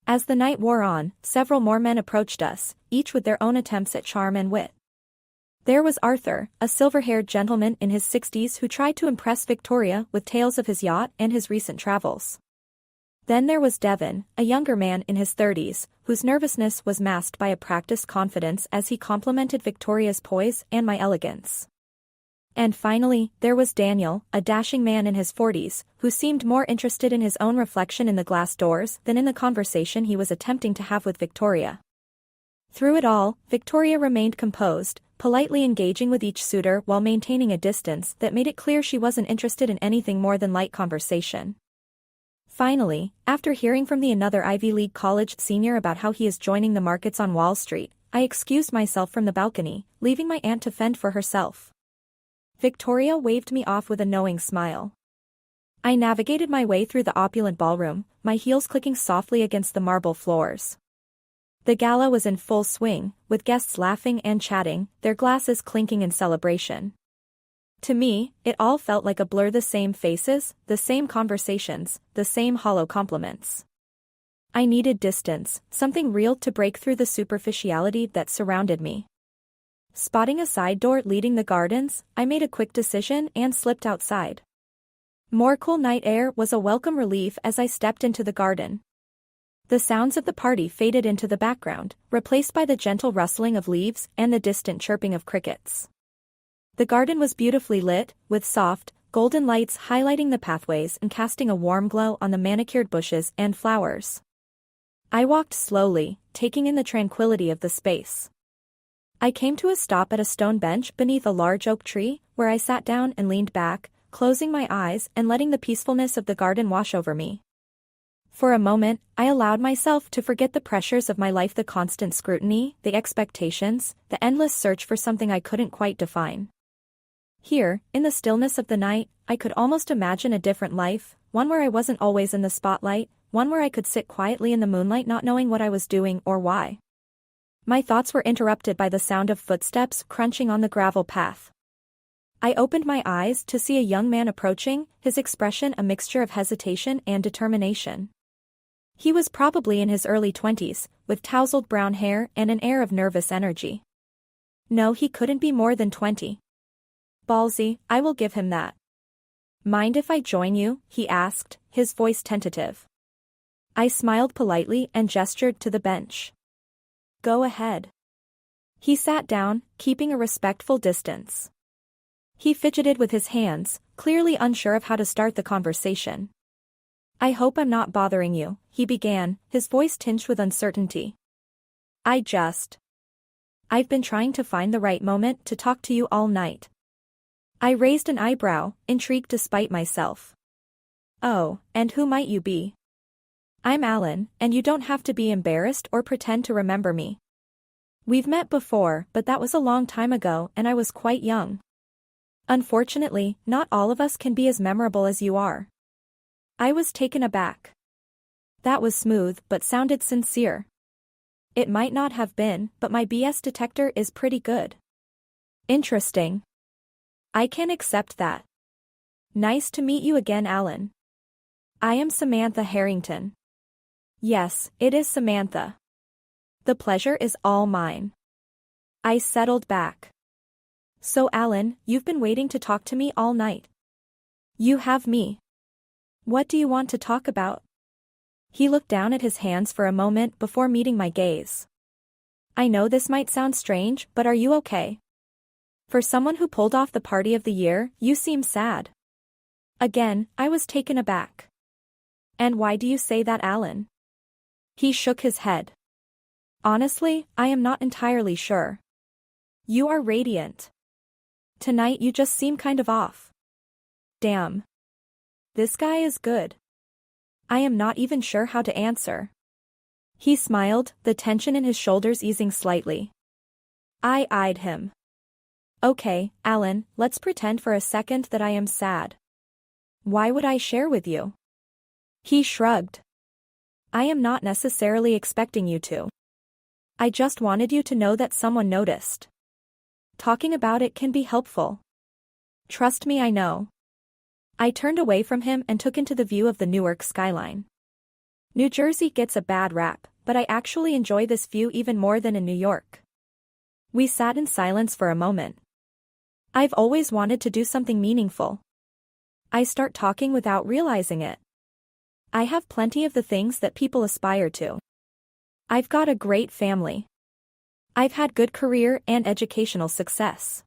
As the night wore on, several more men approached us, each with their own attempts at charm and wit. There was Arthur, a silver-haired gentleman in his 60s who tried to impress Victoria with tales of his yacht and his recent travels. Then there was Devon, a younger man in his 30s, whose nervousness was masked by a practiced confidence as he complimented Victoria's poise and my elegance. And finally, there was Daniel, a dashing man in his 40s, who seemed more interested in his own reflection in the glass doors than in the conversation he was attempting to have with Victoria. Through it all, Victoria remained composed, politely engaging with each suitor while maintaining a distance that made it clear she wasn't interested in anything more than light conversation. Finally, after hearing from another Ivy League college senior about how he is joining the markets on Wall Street, I excused myself from the balcony, leaving my aunt to fend for herself. Victoria waved me off with a knowing smile. I navigated my way through the opulent ballroom, my heels clicking softly against the marble floors. The gala was in full swing, with guests laughing and chatting, their glasses clinking in celebration. To me, it all felt like a blur, the same faces, the same conversations, the same hollow compliments. I needed distance, something real to break through the superficiality that surrounded me. Spotting a side door leading the gardens, I made a quick decision and slipped outside. More cool night air was a welcome relief as I stepped into the garden. The sounds of the party faded into the background, replaced by the gentle rustling of leaves and the distant chirping of crickets. The garden was beautifully lit, with soft, golden lights highlighting the pathways and casting a warm glow on the manicured bushes and flowers. I walked slowly, taking in the tranquility of the space. I came to a stop at a stone bench beneath a large oak tree, where I sat down and leaned back, closing my eyes and letting the peacefulness of the garden wash over me. For a moment, I allowed myself to forget the pressures of my life, the constant scrutiny, the expectations, the endless search for something I couldn't quite define. Here, in the stillness of the night, I could almost imagine a different life, one where I wasn't always in the spotlight, one where I could sit quietly in the moonlight not knowing what I was doing or why. My thoughts were interrupted by the sound of footsteps crunching on the gravel path. I opened my eyes to see a young man approaching, his expression a mixture of hesitation and determination. He was probably in his early 20s, with tousled brown hair and an air of nervous energy. No, he couldn't be more than 20. Ballsy, I will give him that. Mind if I join you? He asked, his voice tentative. I smiled politely and gestured to the bench. Go ahead. He sat down, keeping a respectful distance. He fidgeted with his hands, clearly unsure of how to start the conversation. I hope I'm not bothering you, he began, his voice tinged with uncertainty. I've been trying to find the right moment to talk to you all night. I raised an eyebrow, intrigued despite myself. Oh, and who might you be? I'm Alan, and you don't have to be embarrassed or pretend to remember me. We've met before, but that was a long time ago and I was quite young. Unfortunately, not all of us can be as memorable as you are. I was taken aback. That was smooth but sounded sincere. It might not have been, but my BS detector is pretty good. Interesting. I can accept that. Nice to meet you again, Alan. I am Samantha Harrington. Yes, it is Samantha. The pleasure is all mine. I settled back. So Alan, you've been waiting to talk to me all night. You have me. What do you want to talk about? He looked down at his hands for a moment before meeting my gaze. I know this might sound strange, but are you okay? For someone who pulled off the party of the year, you seem sad. Again, I was taken aback. And why do you say that, Alan? He shook his head. Honestly, I am not entirely sure. You are radiant. Tonight you just seem kind of off. Damn. This guy is good. I am not even sure how to answer. He smiled, the tension in his shoulders easing slightly. I eyed him. Okay, Alan, let's pretend for a second that I am sad. Why would I share with you? He shrugged. I am not necessarily expecting you to. I just wanted you to know that someone noticed. Talking about it can be helpful. Trust me, I know. I turned away from him and took into the view of the Newark skyline. New Jersey gets a bad rap, but I actually enjoy this view even more than in New York. We sat in silence for a moment. I've always wanted to do something meaningful. I start talking without realizing it. I have plenty of the things that people aspire to. I've got a great family. I've had good career and educational success.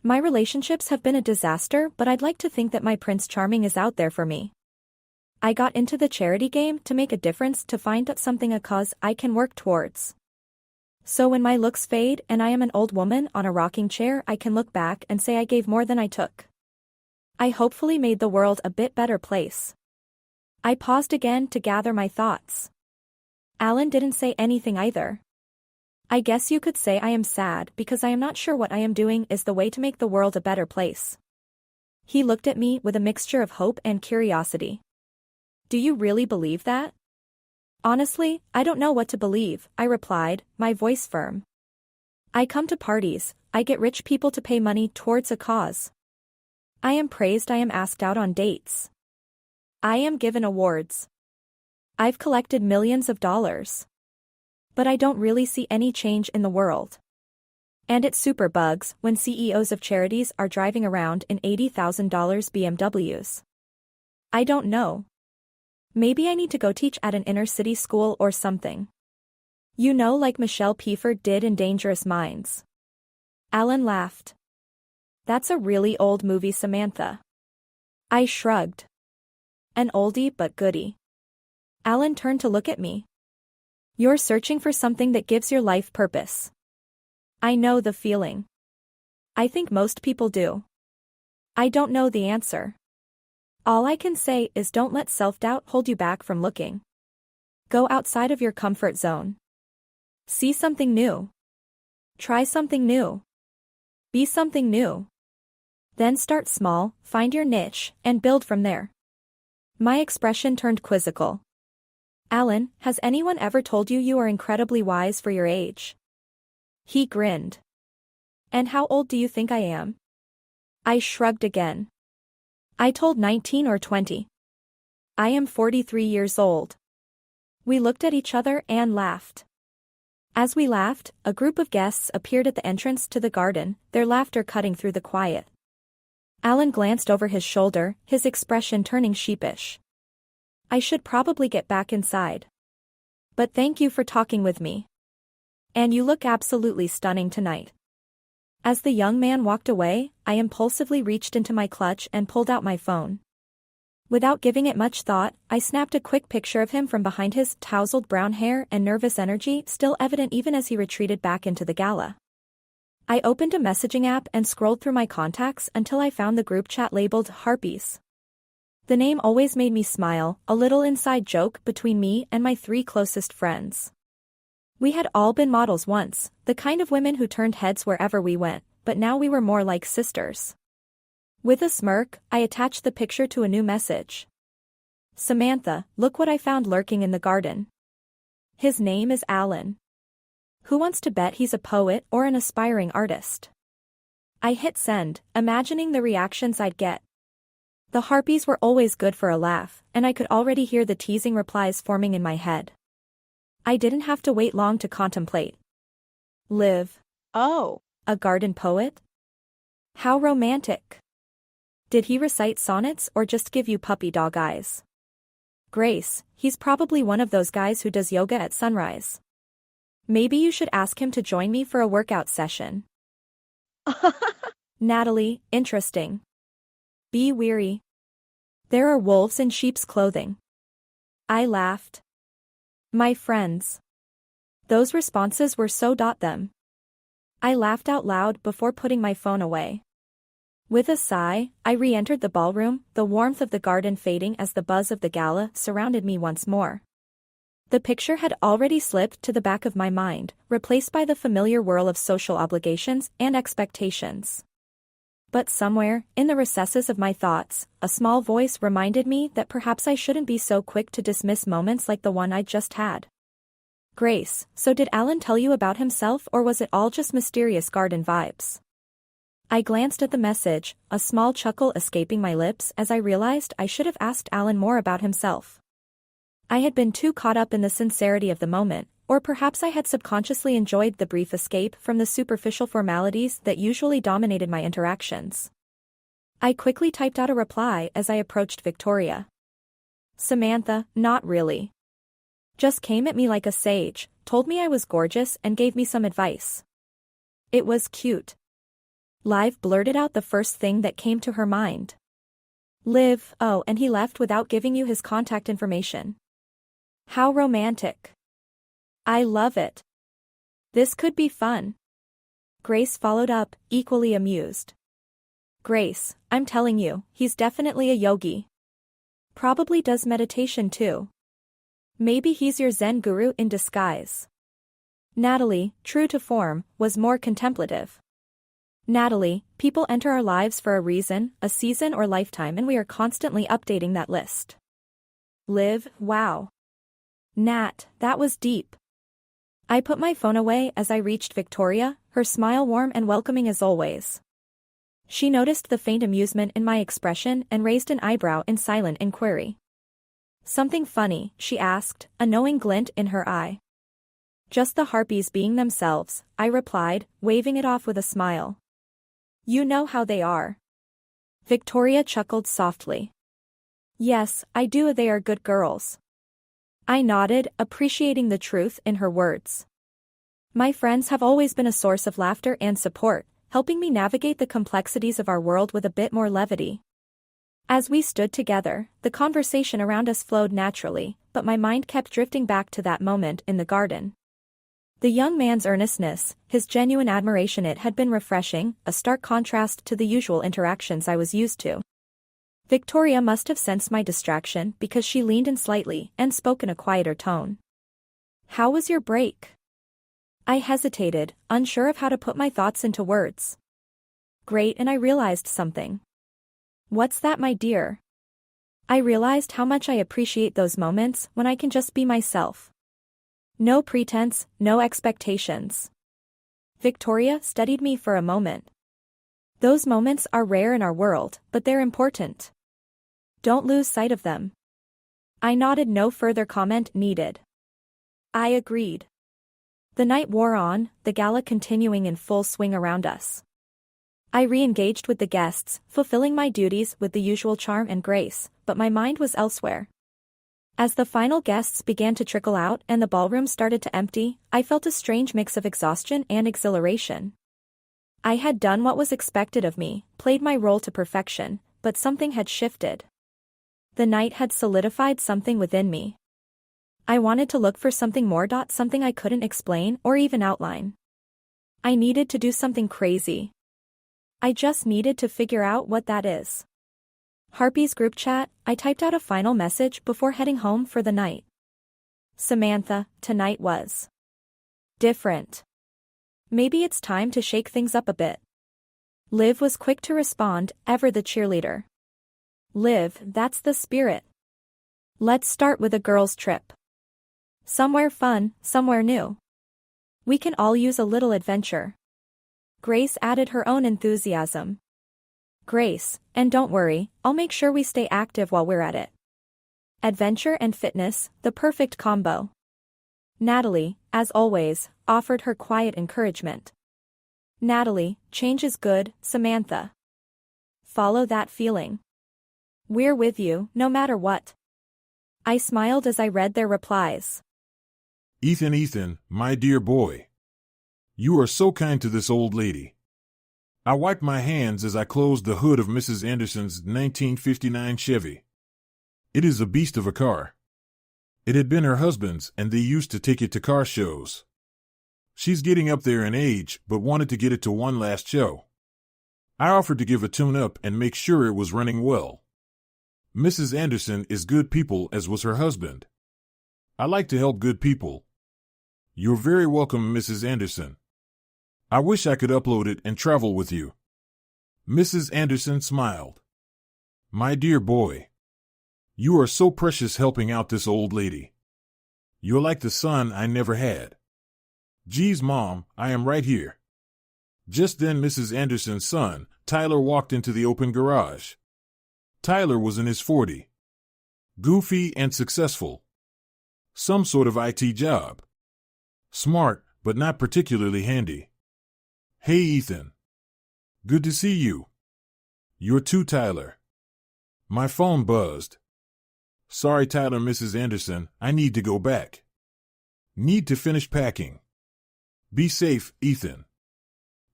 My relationships have been a disaster, but I'd like to think that my Prince Charming is out there for me. I got into the charity game to make a difference, to find out something, a cause I can work towards. So when my looks fade and I am an old woman on a rocking chair, I can look back and say I gave more than I took. I hopefully made the world a bit better place. I paused again to gather my thoughts. Alan didn't say anything either. I guess you could say I am sad because I am not sure what I am doing is the way to make the world a better place. He looked at me with a mixture of hope and curiosity. Do you really believe that? Honestly, I don't know what to believe, I replied, my voice firm. I come to parties, I get rich people to pay money towards a cause. I am praised, I am asked out on dates. I am given awards. I've collected millions of dollars. But I don't really see any change in the world. And it super bugs when CEOs of charities are driving around in $80,000 BMWs. I don't know. Maybe I need to go teach at an inner-city school or something. You know, like Michelle Pfeiffer did in Dangerous Minds. Alan laughed. That's a really old movie, Samantha. I shrugged. An oldie but goodie. Alan turned to look at me. You're searching for something that gives your life purpose. I know the feeling. I think most people do. I don't know the answer. All I can say is don't let self-doubt hold you back from looking. Go outside of your comfort zone. See something new. Try something new. Be something new. Then start small, find your niche, and build from there. My expression turned quizzical. Alan, has anyone ever told you you are incredibly wise for your age? He grinned. And how old do you think I am? I shrugged again. I told 19 or 20. I am 43 years old. We looked at each other and laughed. As we laughed, a group of guests appeared at the entrance to the garden, their laughter cutting through the quiet. Alan glanced over his shoulder, his expression turning sheepish. I should probably get back inside. But thank you for talking with me. And you look absolutely stunning tonight. As the young man walked away, I impulsively reached into my clutch and pulled out my phone. Without giving it much thought, I snapped a quick picture of him from behind, his tousled brown hair and nervous energy still evident even as he retreated back into the gala. I opened a messaging app and scrolled through my contacts until I found the group chat labeled Harpies. The name always made me smile, a little inside joke between me and my 3 closest friends. We had all been models once, the kind of women who turned heads wherever we went, but now we were more like sisters. With a smirk, I attached the picture to a new message. Samantha, look what I found lurking in the garden. His name is Alan. Who wants to bet he's a poet or an aspiring artist? I hit send, imagining the reactions I'd get. The harpies were always good for a laugh, and I could already hear the teasing replies forming in my head. I didn't have to wait long to contemplate. Liv. Oh. A garden poet? How romantic. Did he recite sonnets or just give you puppy dog eyes? Grace, he's probably one of those guys who does yoga at sunrise. Maybe you should ask him to join me for a workout session. Natalie, interesting. Be weary. There are wolves in sheep's clothing. I laughed. My friends. Those responses were so them. I laughed out loud before putting my phone away. With a sigh, I re-entered the ballroom, the warmth of the garden fading as the buzz of the gala surrounded me once more. The picture had already slipped to the back of my mind, replaced by the familiar whirl of social obligations and expectations. But somewhere, in the recesses of my thoughts, a small voice reminded me that perhaps I shouldn't be so quick to dismiss moments like the one I'd just had. Grace, so did Alan tell you about himself or was it all just mysterious garden vibes? I glanced at the message, a small chuckle escaping my lips as I realized I should have asked Alan more about himself. I had been too caught up in the sincerity of the moment, or perhaps I had subconsciously enjoyed the brief escape from the superficial formalities that usually dominated my interactions. I quickly typed out a reply as I approached Victoria. Samantha, not really. Just came at me like a sage, told me I was gorgeous and gave me some advice. It was cute. Liv blurted out the first thing that came to her mind. Liv, oh, and he left without giving you his contact information. How romantic. I love it. This could be fun. Grace followed up, equally amused. Grace, I'm telling you, he's definitely a yogi. Probably does meditation too. Maybe he's your Zen guru in disguise. Natalie, true to form, was more contemplative. Natalie, people enter our lives for a reason, a season or lifetime, and we are constantly updating that list. Liv, wow. Nat, that was deep. I put my phone away as I reached Victoria, her smile warm and welcoming as always. She noticed the faint amusement in my expression and raised an eyebrow in silent inquiry. Something funny, she asked, a knowing glint in her eye. Just the harpies being themselves, I replied, waving it off with a smile. You know how they are. Victoria chuckled softly. Yes, I do, they are good girls. I nodded, appreciating the truth in her words. My friends have always been a source of laughter and support, helping me navigate the complexities of our world with a bit more levity. As we stood together, the conversation around us flowed naturally, but my mind kept drifting back to that moment in the garden. The young man's earnestness, his genuine admiration, it had been refreshing, a stark contrast to the usual interactions I was used to. Victoria must have sensed my distraction because she leaned in slightly and spoke in a quieter tone. How was your break? I hesitated, unsure of how to put my thoughts into words. Great, and I realized something. What's that, my dear? I realized how much I appreciate those moments when I can just be myself. No pretense, no expectations. Victoria studied me for a moment. Those moments are rare in our world, but they're important. Don't lose sight of them. I nodded, no further comment needed. I agreed. The night wore on, the gala continuing in full swing around us. I re-engaged with the guests, fulfilling my duties with the usual charm and grace, but my mind was elsewhere. As the final guests began to trickle out and the ballroom started to empty, I felt a strange mix of exhaustion and exhilaration. I had done what was expected of me, played my role to perfection, but something had shifted. The night had solidified something within me. I wanted to look for something more, something I couldn't explain or even outline. I needed to do something crazy. I just needed to figure out what that is. Harpy's group chat, I typed out a final message before heading home for the night. Samantha, tonight was different. Maybe it's time to shake things up a bit. Liv was quick to respond, ever the cheerleader. Liv, that's the spirit. Let's start with a girls' trip. Somewhere fun, somewhere new. We can all use a little adventure. Grace added her own enthusiasm. Grace, and don't worry, I'll make sure we stay active while we're at it. Adventure and fitness, the perfect combo. Natalie, as always, offered her quiet encouragement. Natalie, change is good, Samantha. Follow that feeling. We're with you, no matter what. I smiled as I read their replies. Ethan, my dear boy. You are so kind to this old lady. I wiped my hands as I closed the hood of Mrs. Anderson's 1959 Chevy. It is a beast of a car. It had been her husband's, and they used to take it to car shows. She's getting up there in age, but wanted to get it to one last show. I offered to give a tune-up and make sure it was running well. Mrs. Anderson is good people, as was her husband. I like to help good people. You're very welcome, Mrs. Anderson. I wish I could upload it and travel with you. Mrs. Anderson smiled. My dear boy. You are so precious helping out this old lady. You're like the son I never had. Geez, Mom, I am right here. Just then Mrs. Anderson's son, Tyler, walked into the open garage. Tyler was in his 40s. Goofy and successful. Some sort of IT job. Smart, but not particularly handy. Hey, Ethan. Good to see you. You're too, Tyler. My phone buzzed. Sorry, Tyler, Mrs. Anderson, I need to go back. Need to finish packing. Be safe, Ethan.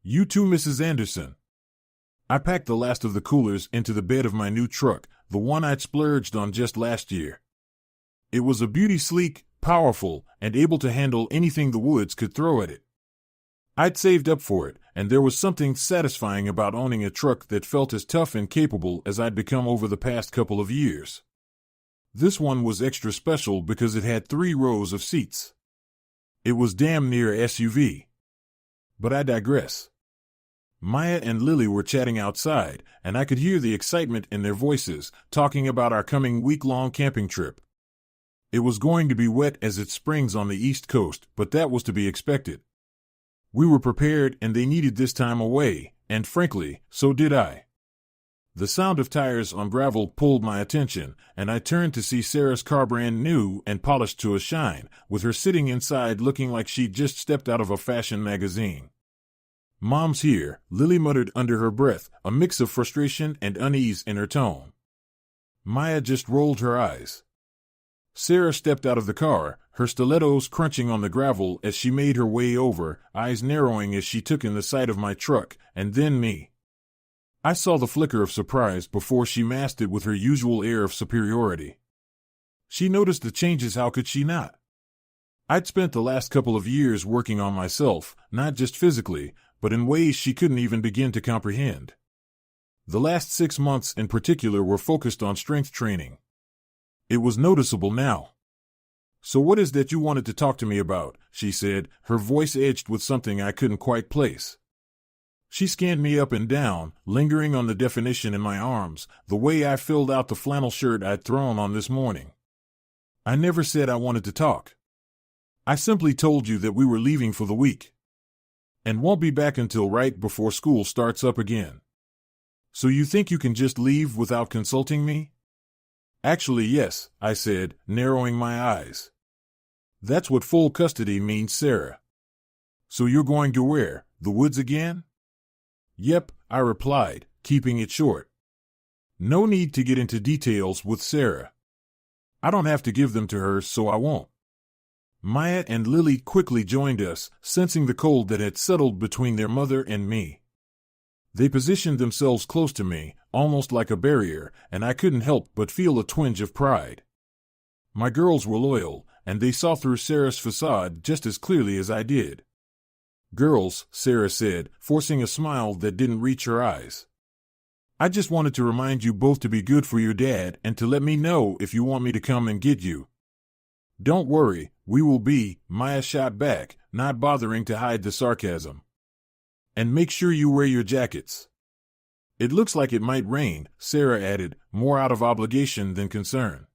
You too, Mrs. Anderson. I packed the last of the coolers into the bed of my new truck, the one I'd splurged on just last year. It was a beauty, sleek, powerful, and able to handle anything the woods could throw at it. I'd saved up for it, and there was something satisfying about owning a truck that felt as tough and capable as I'd become over the past couple of years. This one was extra special because it had 3 rows of seats. It was damn near a SUV. But I digress. Maya and Lily were chatting outside, and I could hear the excitement in their voices, talking about our coming week-long camping trip. It was going to be wet as it springs on the East Coast, but that was to be expected. We were prepared, and they needed this time away, and frankly, so did I. The sound of tires on gravel pulled my attention, and I turned to see Sarah's car brand new and polished to a shine, with her sitting inside looking like she'd just stepped out of a fashion magazine. Mom's here, Lily muttered under her breath, a mix of frustration and unease in her tone. Maya just rolled her eyes. Sarah stepped out of the car, her stilettos crunching on the gravel as she made her way over, eyes narrowing as she took in the sight of my truck, and then me. I saw the flicker of surprise before she masked it with her usual air of superiority. She noticed the changes, how could she not? I'd spent the last couple of years working on myself, not just physically, but in ways she couldn't even begin to comprehend. The last 6 months in particular were focused on strength training. It was noticeable now. So what is that you wanted to talk to me about? She said, her voice edged with something I couldn't quite place. She scanned me up and down, lingering on the definition in my arms, the way I filled out the flannel shirt I'd thrown on this morning. I never said I wanted to talk. I simply told you that we were leaving for the week. And won't be back until right before school starts up again. So you think you can just leave without consulting me? Actually, yes, I said, narrowing my eyes. That's what full custody means, Sarah. So you're going to where, the woods again? Yep, I replied, keeping it short. No need to get into details with Sarah. I don't have to give them to her, so I won't. Maya and Lily quickly joined us, sensing the cold that had settled between their mother and me. They positioned themselves close to me, almost like a barrier, and I couldn't help but feel a twinge of pride. My girls were loyal, and they saw through Sarah's facade just as clearly as I did. Girls, Sarah said, forcing a smile that didn't reach her eyes. I just wanted to remind you both to be good for your dad and to let me know if you want me to come and get you. Don't worry, we will be, Maya shot back, not bothering to hide the sarcasm. And make sure you wear your jackets. It looks like it might rain, Sarah added, more out of obligation than concern.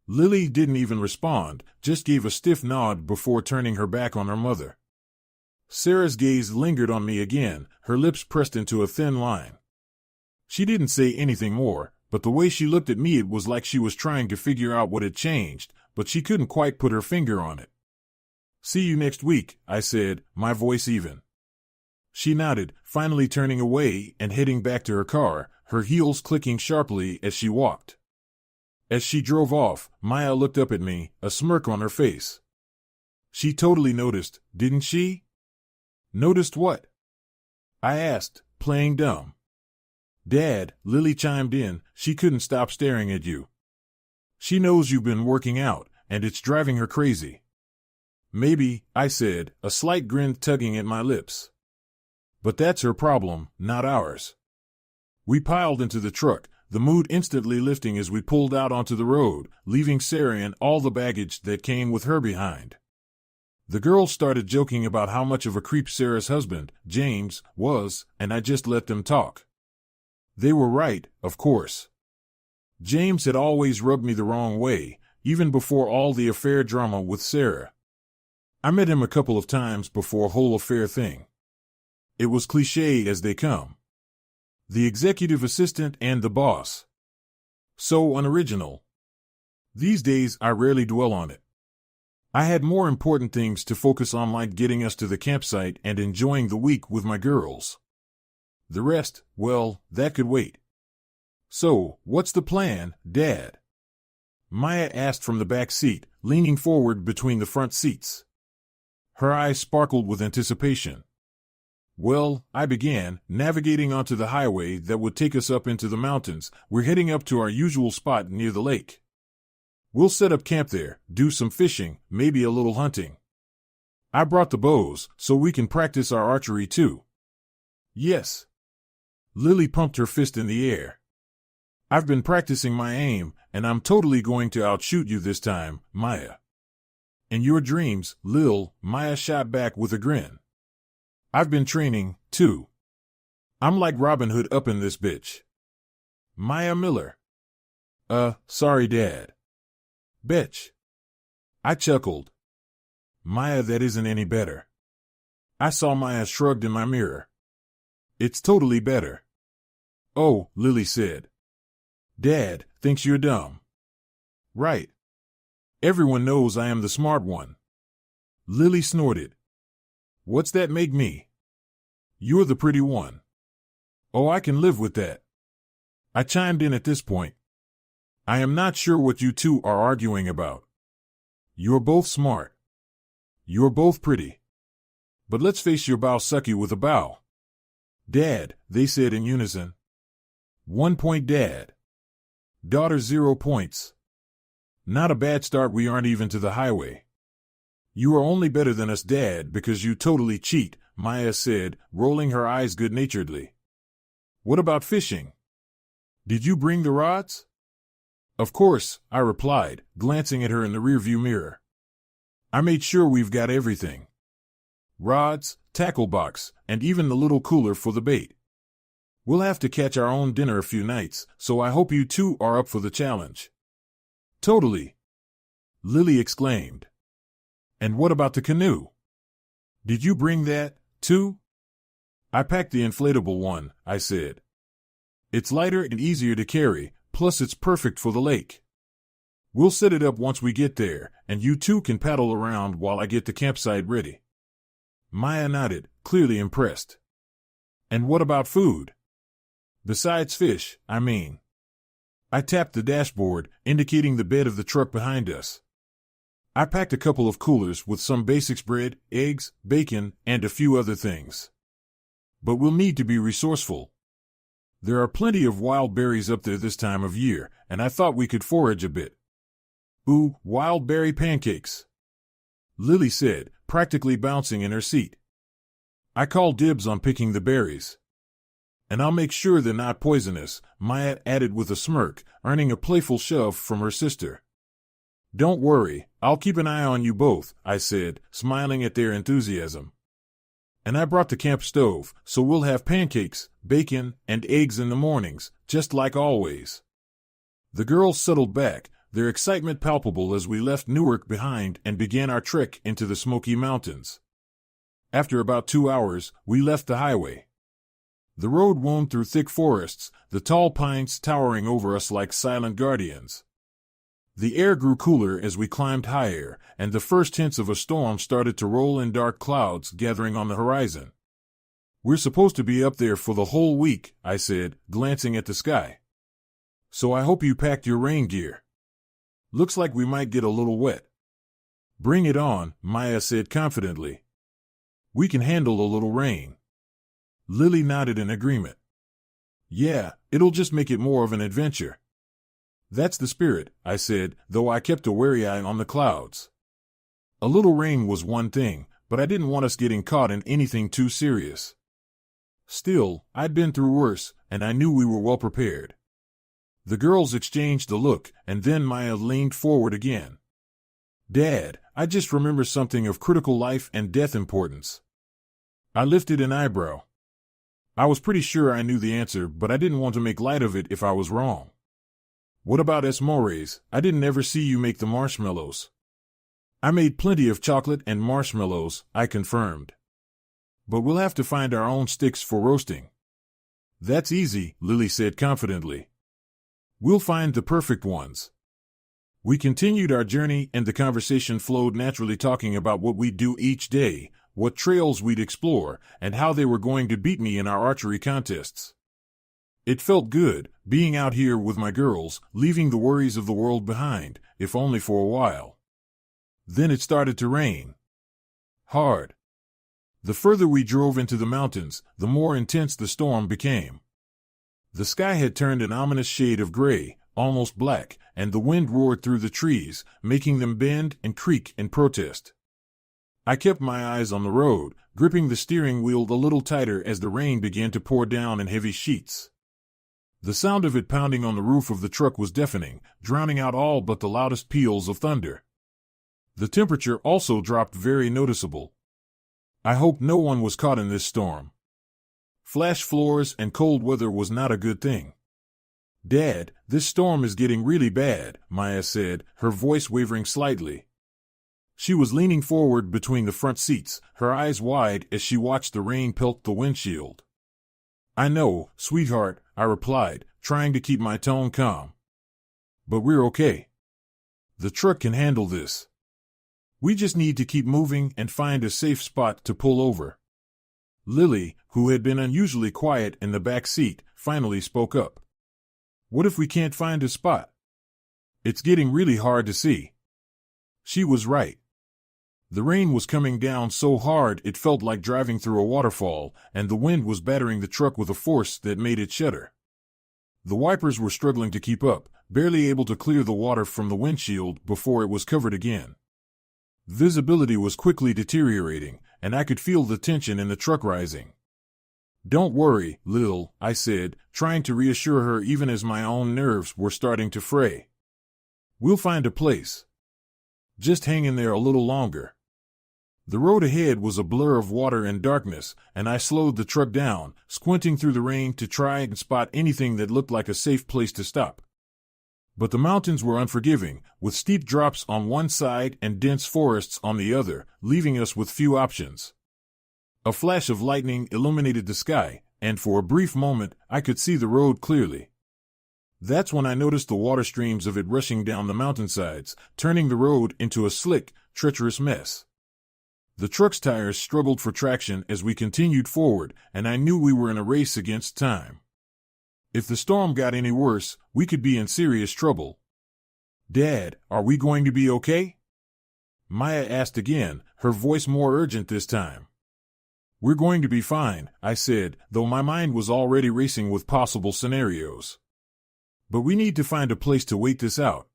Lily didn't even respond, just gave a stiff nod before turning her back on her mother. Sarah's gaze lingered on me again, her lips pressed into a thin line. She didn't say anything more, but the way she looked at me, it was like she was trying to figure out what had changed, but she couldn't quite put her finger on it. See you next week, I said, my voice even. She nodded, finally turning away and heading back to her car, her heels clicking sharply as she walked. As she drove off, Maya looked up at me, a smirk on her face. She totally noticed, didn't she? Noticed what? I asked, playing dumb. Dad, Lily chimed in, she couldn't stop staring at you. She knows you've been working out, and it's driving her crazy. Maybe, I said, a slight grin tugging at my lips. But that's her problem, not ours. We piled into the truck, the mood instantly lifting as we pulled out onto the road, leaving Sarah and all the baggage that came with her behind. The girls started joking about how much of a creep Sarah's husband, James, was, and I just let them talk. They were right, of course. James had always rubbed me the wrong way, even before all the affair drama with Sarah. I met him a couple of times before whole affair thing. It was cliché as they come. The executive assistant and the boss. So unoriginal. These days I rarely dwell on it. I had more important things to focus on, like getting us to the campsite and enjoying the week with my girls. The rest, well, that could wait. So, what's the plan, Dad? Maya asked from the back seat, leaning forward between the front seats. Her eyes sparkled with anticipation. Well, I began, navigating onto the highway that would take us up into the mountains. We're heading up to our usual spot near the lake. We'll set up camp there, do some fishing, maybe a little hunting. I brought the bows, so we can practice our archery too. Yes. Lily pumped her fist in the air. I've been practicing my aim, and I'm totally going to outshoot you this time, Maya. In your dreams, Lil, Maya shot back with a grin. I've been training, too. I'm like Robin Hood up in this bitch. Maya Miller. Sorry, Dad. Betch. I chuckled. Maya, that isn't any better. I saw Maya shrugged in my mirror. It's totally better. Oh, Lily said. Dad thinks you're dumb. Right. Everyone knows I am the smart one. Lily snorted. What's that make me? You're the pretty one. Oh, I can live with that. I chimed in at this point. I am not sure what you two are arguing about. You're both smart. You're both pretty. But let's face your bow sucky with a bow. Dad, they said in unison. 1 point, Dad. Daughter, 0 points. Not a bad start. We aren't even to the highway. You are only better than us, Dad, because you totally cheat, Maya said, rolling her eyes good-naturedly. What about fishing? Did you bring the rods? Of course, I replied, glancing at her in the rearview mirror. I made sure we've got everything. Rods, tackle box, and even the little cooler for the bait. We'll have to catch our own dinner a few nights, so I hope you two are up for the challenge. Totally. Lily exclaimed. And what about the canoe? Did you bring that, too? I packed the inflatable one, I said. It's lighter and easier to carry, plus it's perfect for the lake. We'll set it up once we get there, and you two can paddle around while I get the campsite ready. Maya nodded, clearly impressed. And what about food? Besides fish, I mean. I tapped the dashboard, indicating the bed of the truck behind us. I packed a couple of coolers with some basics: bread, eggs, bacon, and a few other things. But we'll need to be resourceful. There are plenty of wild berries up there this time of year, and I thought we could forage a bit. Ooh, wild berry pancakes, Lily said, practically bouncing in her seat. I called dibs on picking the berries. And I'll make sure they're not poisonous, Maya added with a smirk, earning a playful shove from her sister. Don't worry, I'll keep an eye on you both, I said, smiling at their enthusiasm. And I brought the camp stove, so we'll have pancakes, bacon, and eggs in the mornings, just like always. The girls settled back, their excitement palpable as we left Newark behind and began our trek into the Smoky Mountains. After about 2 hours, we left the highway. The road wound through thick forests, the tall pines towering over us like silent guardians. The air grew cooler as we climbed higher, and the first hints of a storm started to roll in dark clouds gathering on the horizon. We're supposed to be up there for the whole week, I said, glancing at the sky. So I hope you packed your rain gear. Looks like we might get a little wet. Bring it on, Maya said confidently. We can handle a little rain. Lily nodded in agreement. Yeah, it'll just make it more of an adventure. That's the spirit, I said, though I kept a wary eye on the clouds. A little rain was one thing, but I didn't want us getting caught in anything too serious. Still, I'd been through worse, and I knew we were well prepared. The girls exchanged a look, and then Maya leaned forward again. Dad, I just remember something of critical life and death importance. I lifted an eyebrow. I was pretty sure I knew the answer, but I didn't want to make light of it if I was wrong. What about s'mores? I didn't ever see you make the marshmallows. I made plenty of chocolate and marshmallows, I confirmed. But we'll have to find our own sticks for roasting. That's easy, Lily said confidently. We'll find the perfect ones. We continued our journey and the conversation flowed naturally, talking about what we'd do each day, what trails we'd explore, and how they were going to beat me in our archery contests. It felt good, being out here with my girls, leaving the worries of the world behind, if only for a while. Then it started to rain. Hard. The further we drove into the mountains, the more intense the storm became. The sky had turned an ominous shade of gray, almost black, and the wind roared through the trees, making them bend and creak in protest. I kept my eyes on the road, gripping the steering wheel a little tighter as the rain began to pour down in heavy sheets. The sound of it pounding on the roof of the truck was deafening, drowning out all but the loudest peals of thunder. The temperature also dropped very noticeable. I hoped no one was caught in this storm. Flash floors and cold weather was not a good thing. Dad, this storm is getting really bad, Maya said, her voice wavering slightly. She was leaning forward between the front seats, her eyes wide as she watched the rain pelt the windshield. I know, sweetheart, I replied, trying to keep my tone calm. But we're okay. The truck can handle this. We just need to keep moving and find a safe spot to pull over. Lily, who had been unusually quiet in the back seat, finally spoke up. What if we can't find a spot? It's getting really hard to see. She was right. The rain was coming down so hard it felt like driving through a waterfall, and the wind was battering the truck with a force that made it shudder. The wipers were struggling to keep up, barely able to clear the water from the windshield before it was covered again. Visibility was quickly deteriorating, and I could feel the tension in the truck rising. Don't worry, Lil, I said, trying to reassure her even as my own nerves were starting to fray. We'll find a place. Just hang in there a little longer. The road ahead was a blur of water and darkness, and I slowed the truck down, squinting through the rain to try and spot anything that looked like a safe place to stop. But the mountains were unforgiving, with steep drops on one side and dense forests on the other, leaving us with few options. A flash of lightning illuminated the sky, and for a brief moment I could see the road clearly. That's when I noticed the water streams of it rushing down the mountainsides, turning the road into a slick, treacherous mess. The truck's tires struggled for traction as we continued forward, and I knew we were in a race against time. If the storm got any worse, we could be in serious trouble. Dad, are we going to be okay? Maya asked again, her voice more urgent this time. We're going to be fine, I said, though my mind was already racing with possible scenarios. But we need to find a place to wait this out.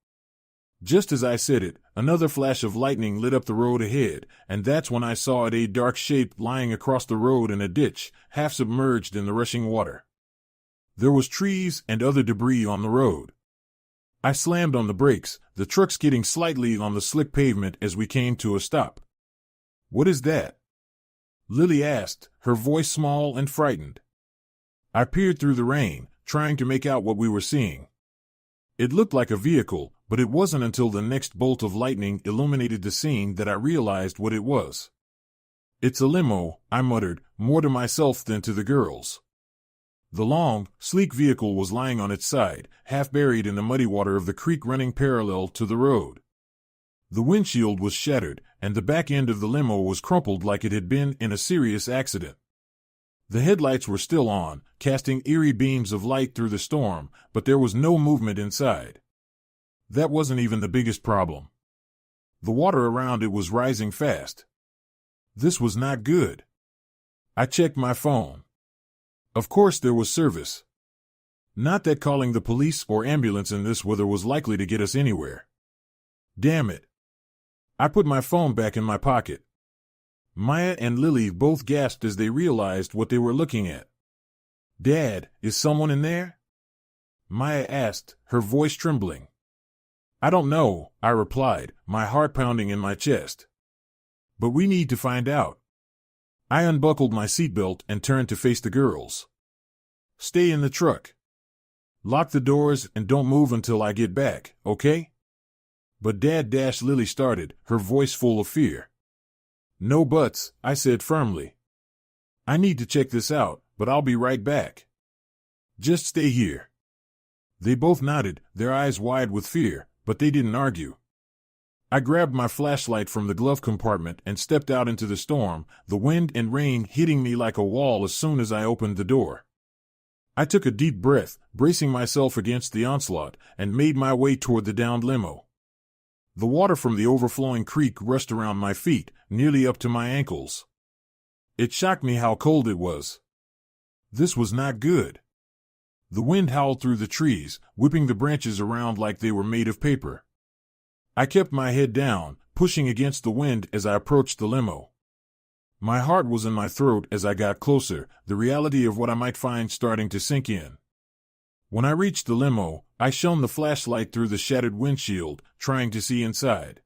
Just as I said it, another flash of lightning lit up the road ahead, and that's when I saw a dark shape lying across the road in a ditch, half submerged in the rushing water. There was trees and other debris on the road. I slammed on the brakes, the truck skidding slightly on the slick pavement as we came to a stop. "What is that?" Lily asked, her voice small and frightened. I peered through the rain, trying to make out what we were seeing. It looked like a vehicle, but it wasn't until the next bolt of lightning illuminated the scene that I realized what it was. "It's a limo," I muttered, more to myself than to the girls. The long, sleek vehicle was lying on its side, half buried in the muddy water of the creek running parallel to the road. The windshield was shattered, and the back end of the limo was crumpled like it had been in a serious accident. The headlights were still on, casting eerie beams of light through the storm, but there was no movement inside. That wasn't even the biggest problem. The water around it was rising fast. This was not good. I checked my phone. Of course there was service. Not that calling the police or ambulance in this weather was likely to get us anywhere. Damn it. I put my phone back in my pocket. Maya and Lily both gasped as they realized what they were looking at. "Dad, is someone in there?" Maya asked, her voice trembling. "I don't know," I replied, my heart pounding in my chest. "But we need to find out." I unbuckled my seatbelt and turned to face the girls. "Stay in the truck. Lock the doors and don't move until I get back, okay?" "But Dad," Lily started, her voice full of fear. "No buts," I said firmly. "I need to check this out, but I'll be right back. Just stay here." They both nodded, their eyes wide with fear, but they didn't argue. I grabbed my flashlight from the glove compartment and stepped out into the storm, the wind and rain hitting me like a wall as soon as I opened the door. I took a deep breath, bracing myself against the onslaught, and made my way toward the downed limo. The water from the overflowing creek rushed around my feet, nearly up to my ankles. It shocked me how cold it was. This was not good. The wind howled through the trees, whipping the branches around like they were made of paper. I kept my head down, pushing against the wind as I approached the limo. My heart was in my throat as I got closer, the reality of what I might find starting to sink in. When I reached the limo, I shone the flashlight through the shattered windshield, trying to see inside.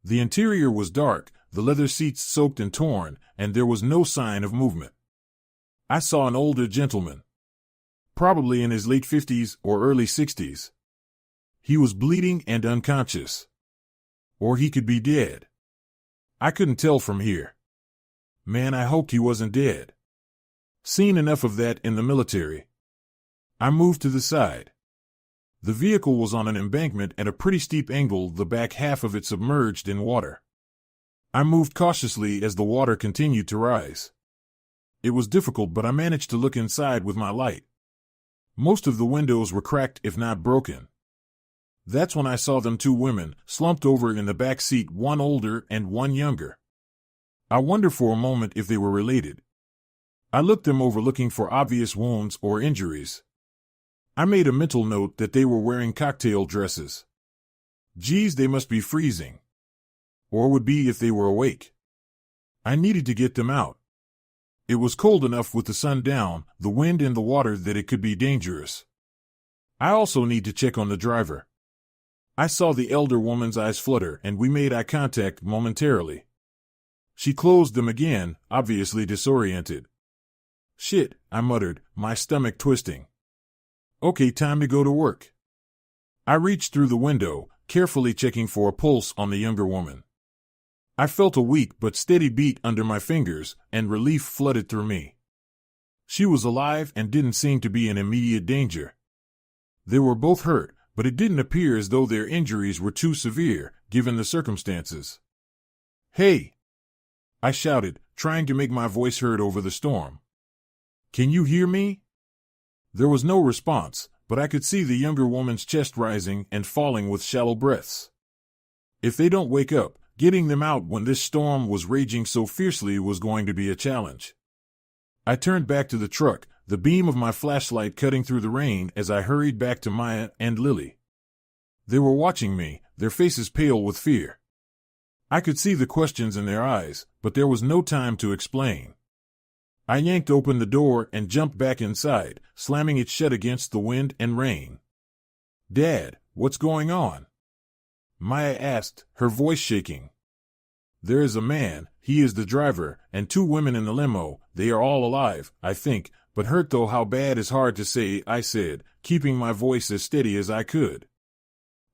The interior was dark, the leather seats soaked and torn, and there was no sign of movement. I saw an older gentleman. Probably in his late 50s or early 60s. He was bleeding and unconscious. Or he could be dead. I couldn't tell from here. Man, I hoped he wasn't dead. Seen enough of that in the military. I moved to the side. The vehicle was on an embankment at a pretty steep angle, the back half of it submerged in water. I moved cautiously as the water continued to rise. It was difficult, but I managed to look inside with my light. Most of the windows were cracked, if not broken. That's when I saw them two women, slumped over in the back seat, one older and one younger. I wondered for a moment if they were related. I looked them over, looking for obvious wounds or injuries. I made a mental note that they were wearing cocktail dresses. Geez, they must be freezing. Or would be if they were awake. I needed to get them out. It was cold enough with the sun down, the wind and the water, that it could be dangerous. I also need to check on the driver. I saw the elder woman's eyes flutter, and we made eye contact momentarily. She closed them again, obviously disoriented. "Shit," I muttered, my stomach twisting. "Okay, time to go to work." I reached through the window, carefully checking for a pulse on the younger woman. I felt a weak but steady beat under my fingers, and relief flooded through me. She was alive and didn't seem to be in immediate danger. They were both hurt, but it didn't appear as though their injuries were too severe, given the circumstances. "Hey!" I shouted, trying to make my voice heard over the storm. "Can you hear me?" There was no response, but I could see the younger woman's chest rising and falling with shallow breaths. If they don't wake up, getting them out when this storm was raging so fiercely was going to be a challenge. I turned back to the truck, the beam of my flashlight cutting through the rain as I hurried back to Maya and Lily. They were watching me, their faces pale with fear. I could see the questions in their eyes, but there was no time to explain. I yanked open the door and jumped back inside, slamming it shut against the wind and rain. "Dad, what's going on?" Maya asked, her voice shaking. "There is a man, he is the driver, and 2 women in the limo. They are all alive, I think, but hurt though how bad is hard to say," I said, keeping my voice as steady as I could.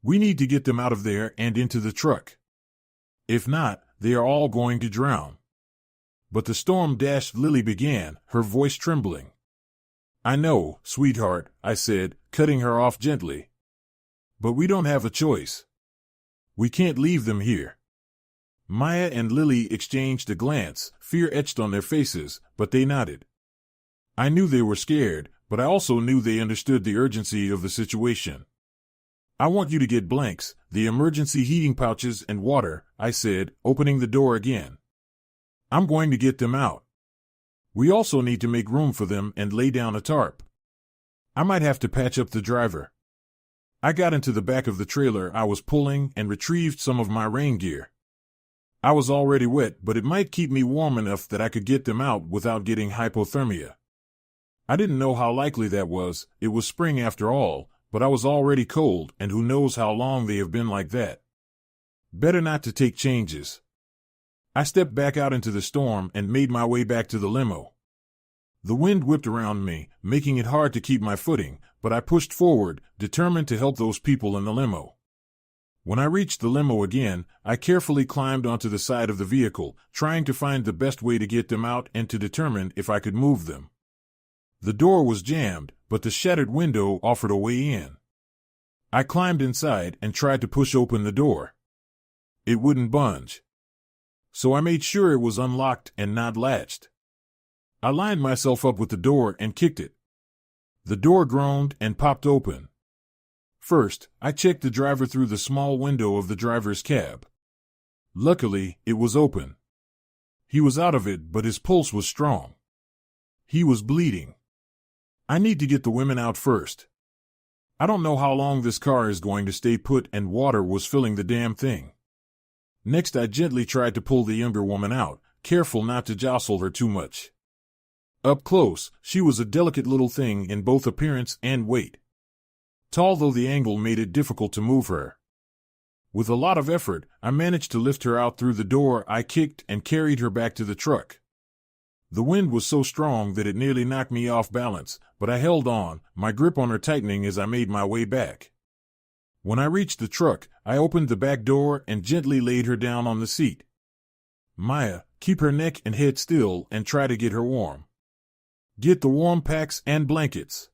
"We need to get them out of there and into the truck. If not, they are all going to drown." But the storm dashed, Lily began, her voice trembling. "I know, sweetheart," I said, cutting her off gently. "But we don't have a choice. We can't leave them here." Maya and Lily exchanged a glance, fear etched on their faces, but they nodded. I knew they were scared, but I also knew they understood the urgency of the situation. "I want you to get blanks, the emergency heating pouches and water," I said, opening the door again. "I'm going to get them out. We also need to make room for them and lay down a tarp. I might have to patch up the driver." I got into the back of the trailer I was pulling and retrieved some of my rain gear. I was already wet, but it might keep me warm enough that I could get them out without getting hypothermia. I didn't know how likely that was, it was spring after all, but I was already cold, and who knows how long they have been like that. Better not to take changes. I stepped back out into the storm and made my way back to the limo. The wind whipped around me, making it hard to keep my footing, but I pushed forward, determined to help those people in the limo. When I reached the limo again, I carefully climbed onto the side of the vehicle, trying to find the best way to get them out and to determine if I could move them. The door was jammed, but the shattered window offered a way in. I climbed inside and tried to push open the door. It wouldn't budge. So I made sure it was unlocked and not latched. I lined myself up with the door and kicked it. The door groaned and popped open. First, I checked the driver through the small window of the driver's cab. Luckily, it was open. He was out of it, but his pulse was strong. He was bleeding. I need to get the women out first. I don't know how long this car is going to stay put, and water was filling the damn thing. Next, I gently tried to pull the younger woman out, careful not to jostle her too much. Up close, she was a delicate little thing in both appearance and weight. Tall though the angle made it difficult to move her. With a lot of effort, I managed to lift her out through the door I kicked and carried her back to the truck. The wind was so strong that it nearly knocked me off balance, but I held on, my grip on her tightening as I made my way back. When I reached the truck, I opened the back door and gently laid her down on the seat. "Maya, keep her neck and head still and try to get her warm. Get the warm packs and blankets,"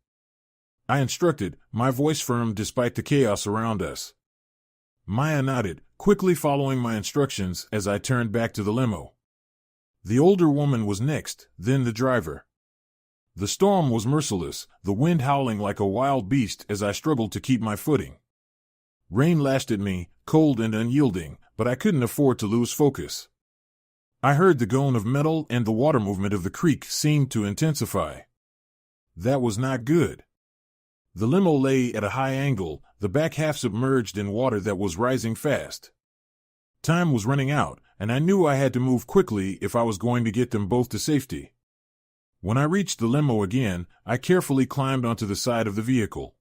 I instructed, my voice firm despite the chaos around us. Maya nodded, quickly following my instructions as I turned back to the limo. The older woman was next, then the driver. The storm was merciless, the wind howling like a wild beast as I struggled to keep my footing. Rain lashed at me, cold and unyielding, but I couldn't afford to lose focus. I heard the groan of metal, and the water movement of the creek seemed to intensify. That was not good. The limo lay at a high angle, the back half submerged in water that was rising fast. Time was running out, and I knew I had to move quickly if I was going to get them both to safety. When I reached the limo again, I carefully climbed onto the side of the vehicle.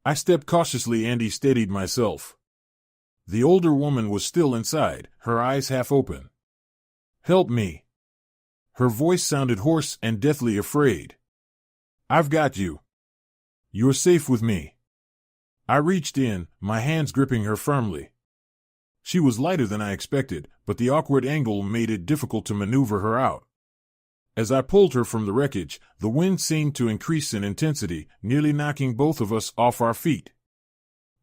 I stepped cautiously and steadied myself. The older woman was still inside, her eyes half open. "Help me." Her voice sounded hoarse and deathly afraid. "I've got you. You're safe with me." I reached in, my hands gripping her firmly. She was lighter than I expected, but the awkward angle made it difficult to maneuver her out. As I pulled her from the wreckage, the wind seemed to increase in intensity, nearly knocking both of us off our feet.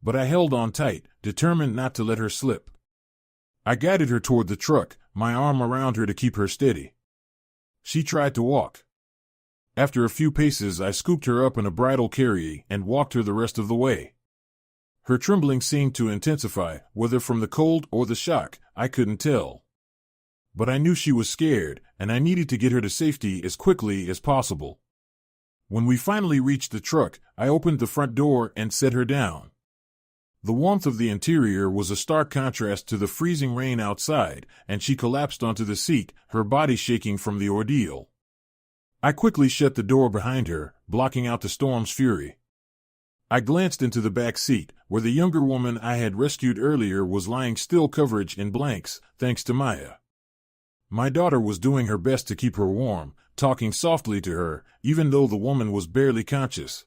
But I held on tight, determined not to let her slip. I guided her toward the truck, my arm around her to keep her steady. She tried to walk. After a few paces, I scooped her up in a bridal carry and walked her the rest of the way. Her trembling seemed to intensify, whether from the cold or the shock, I couldn't tell. But I knew she was scared, and I needed to get her to safety as quickly as possible. When we finally reached the truck, I opened the front door and set her down. The warmth of the interior was a stark contrast to the freezing rain outside, and she collapsed onto the seat, her body shaking from the ordeal. I quickly shut the door behind her, blocking out the storm's fury. I glanced into the back seat, where the younger woman I had rescued earlier was lying still, covered in blanks, thanks to Maya. My daughter was doing her best to keep her warm, talking softly to her, even though the woman was barely conscious.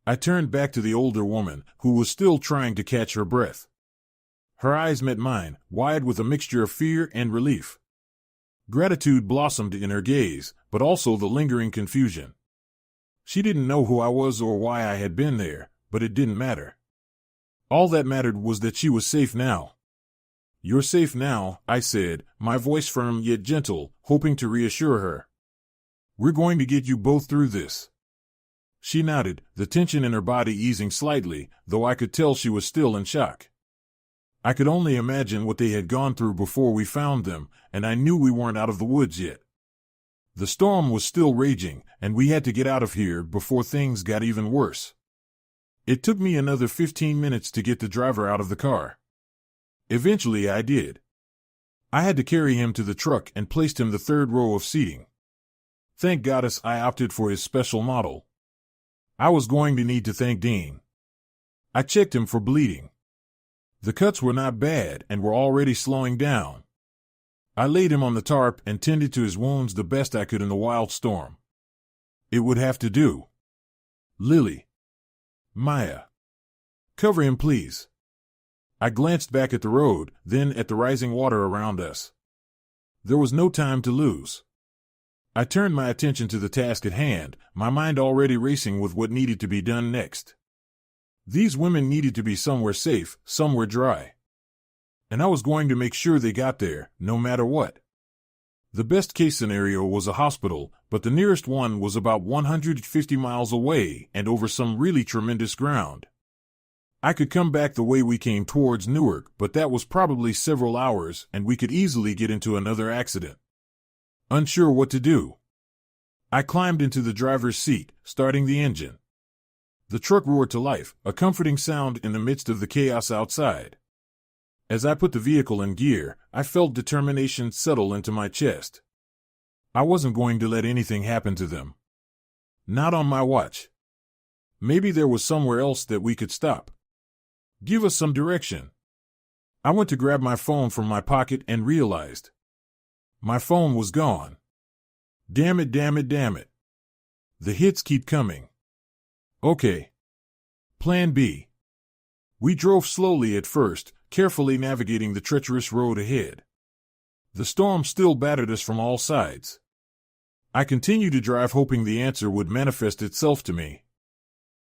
I turned back to the older woman, who was still trying to catch her breath. Her eyes met mine, wide with a mixture of fear and relief. Gratitude blossomed in her gaze, but also the lingering confusion. She didn't know who I was or why I had been there, but it didn't matter. All that mattered was that she was safe now. "You're safe now," I said, my voice firm yet gentle, hoping to reassure her. "We're going to get you both through this." She nodded, the tension in her body easing slightly, though I could tell she was still in shock. I could only imagine what they had gone through before we found them, and I knew we weren't out of the woods yet. The storm was still raging, and we had to get out of here before things got even worse. It took me another 15 minutes to get the driver out of the car. Eventually I did. I had to carry him to the truck and placed him the third row of seating. Thank goddess I opted for his special model. I was going to need to thank Dean. I checked him for bleeding. The cuts were not bad and were already slowing down. I laid him on the tarp and tended to his wounds the best I could in the wild storm. It would have to do. "Lily. Maya. Cover him, please." I glanced back at the road, then at the rising water around us. There was no time to lose. I turned my attention to the task at hand, my mind already racing with what needed to be done next. These women needed to be somewhere safe, somewhere dry. And I was going to make sure they got there, no matter what. The best-case scenario was a hospital, but the nearest one was about 150 miles away and over some really tremendous ground. I could come back the way we came towards Newark, but that was probably several hours, and we could easily get into another accident. Unsure what to do, I climbed into the driver's seat, starting the engine. The truck roared to life, a comforting sound in the midst of the chaos outside. As I put the vehicle in gear, I felt determination settle into my chest. I wasn't going to let anything happen to them. Not on my watch. Maybe there was somewhere else that we could stop. Give us some direction. I went to grab my phone from my pocket and realized my phone was gone. Damn it, damn it, damn it. The hits keep coming. Okay. Plan B. We drove slowly at first, carefully navigating the treacherous road ahead. The storm still battered us from all sides. I continued to drive, hoping the answer would manifest itself to me.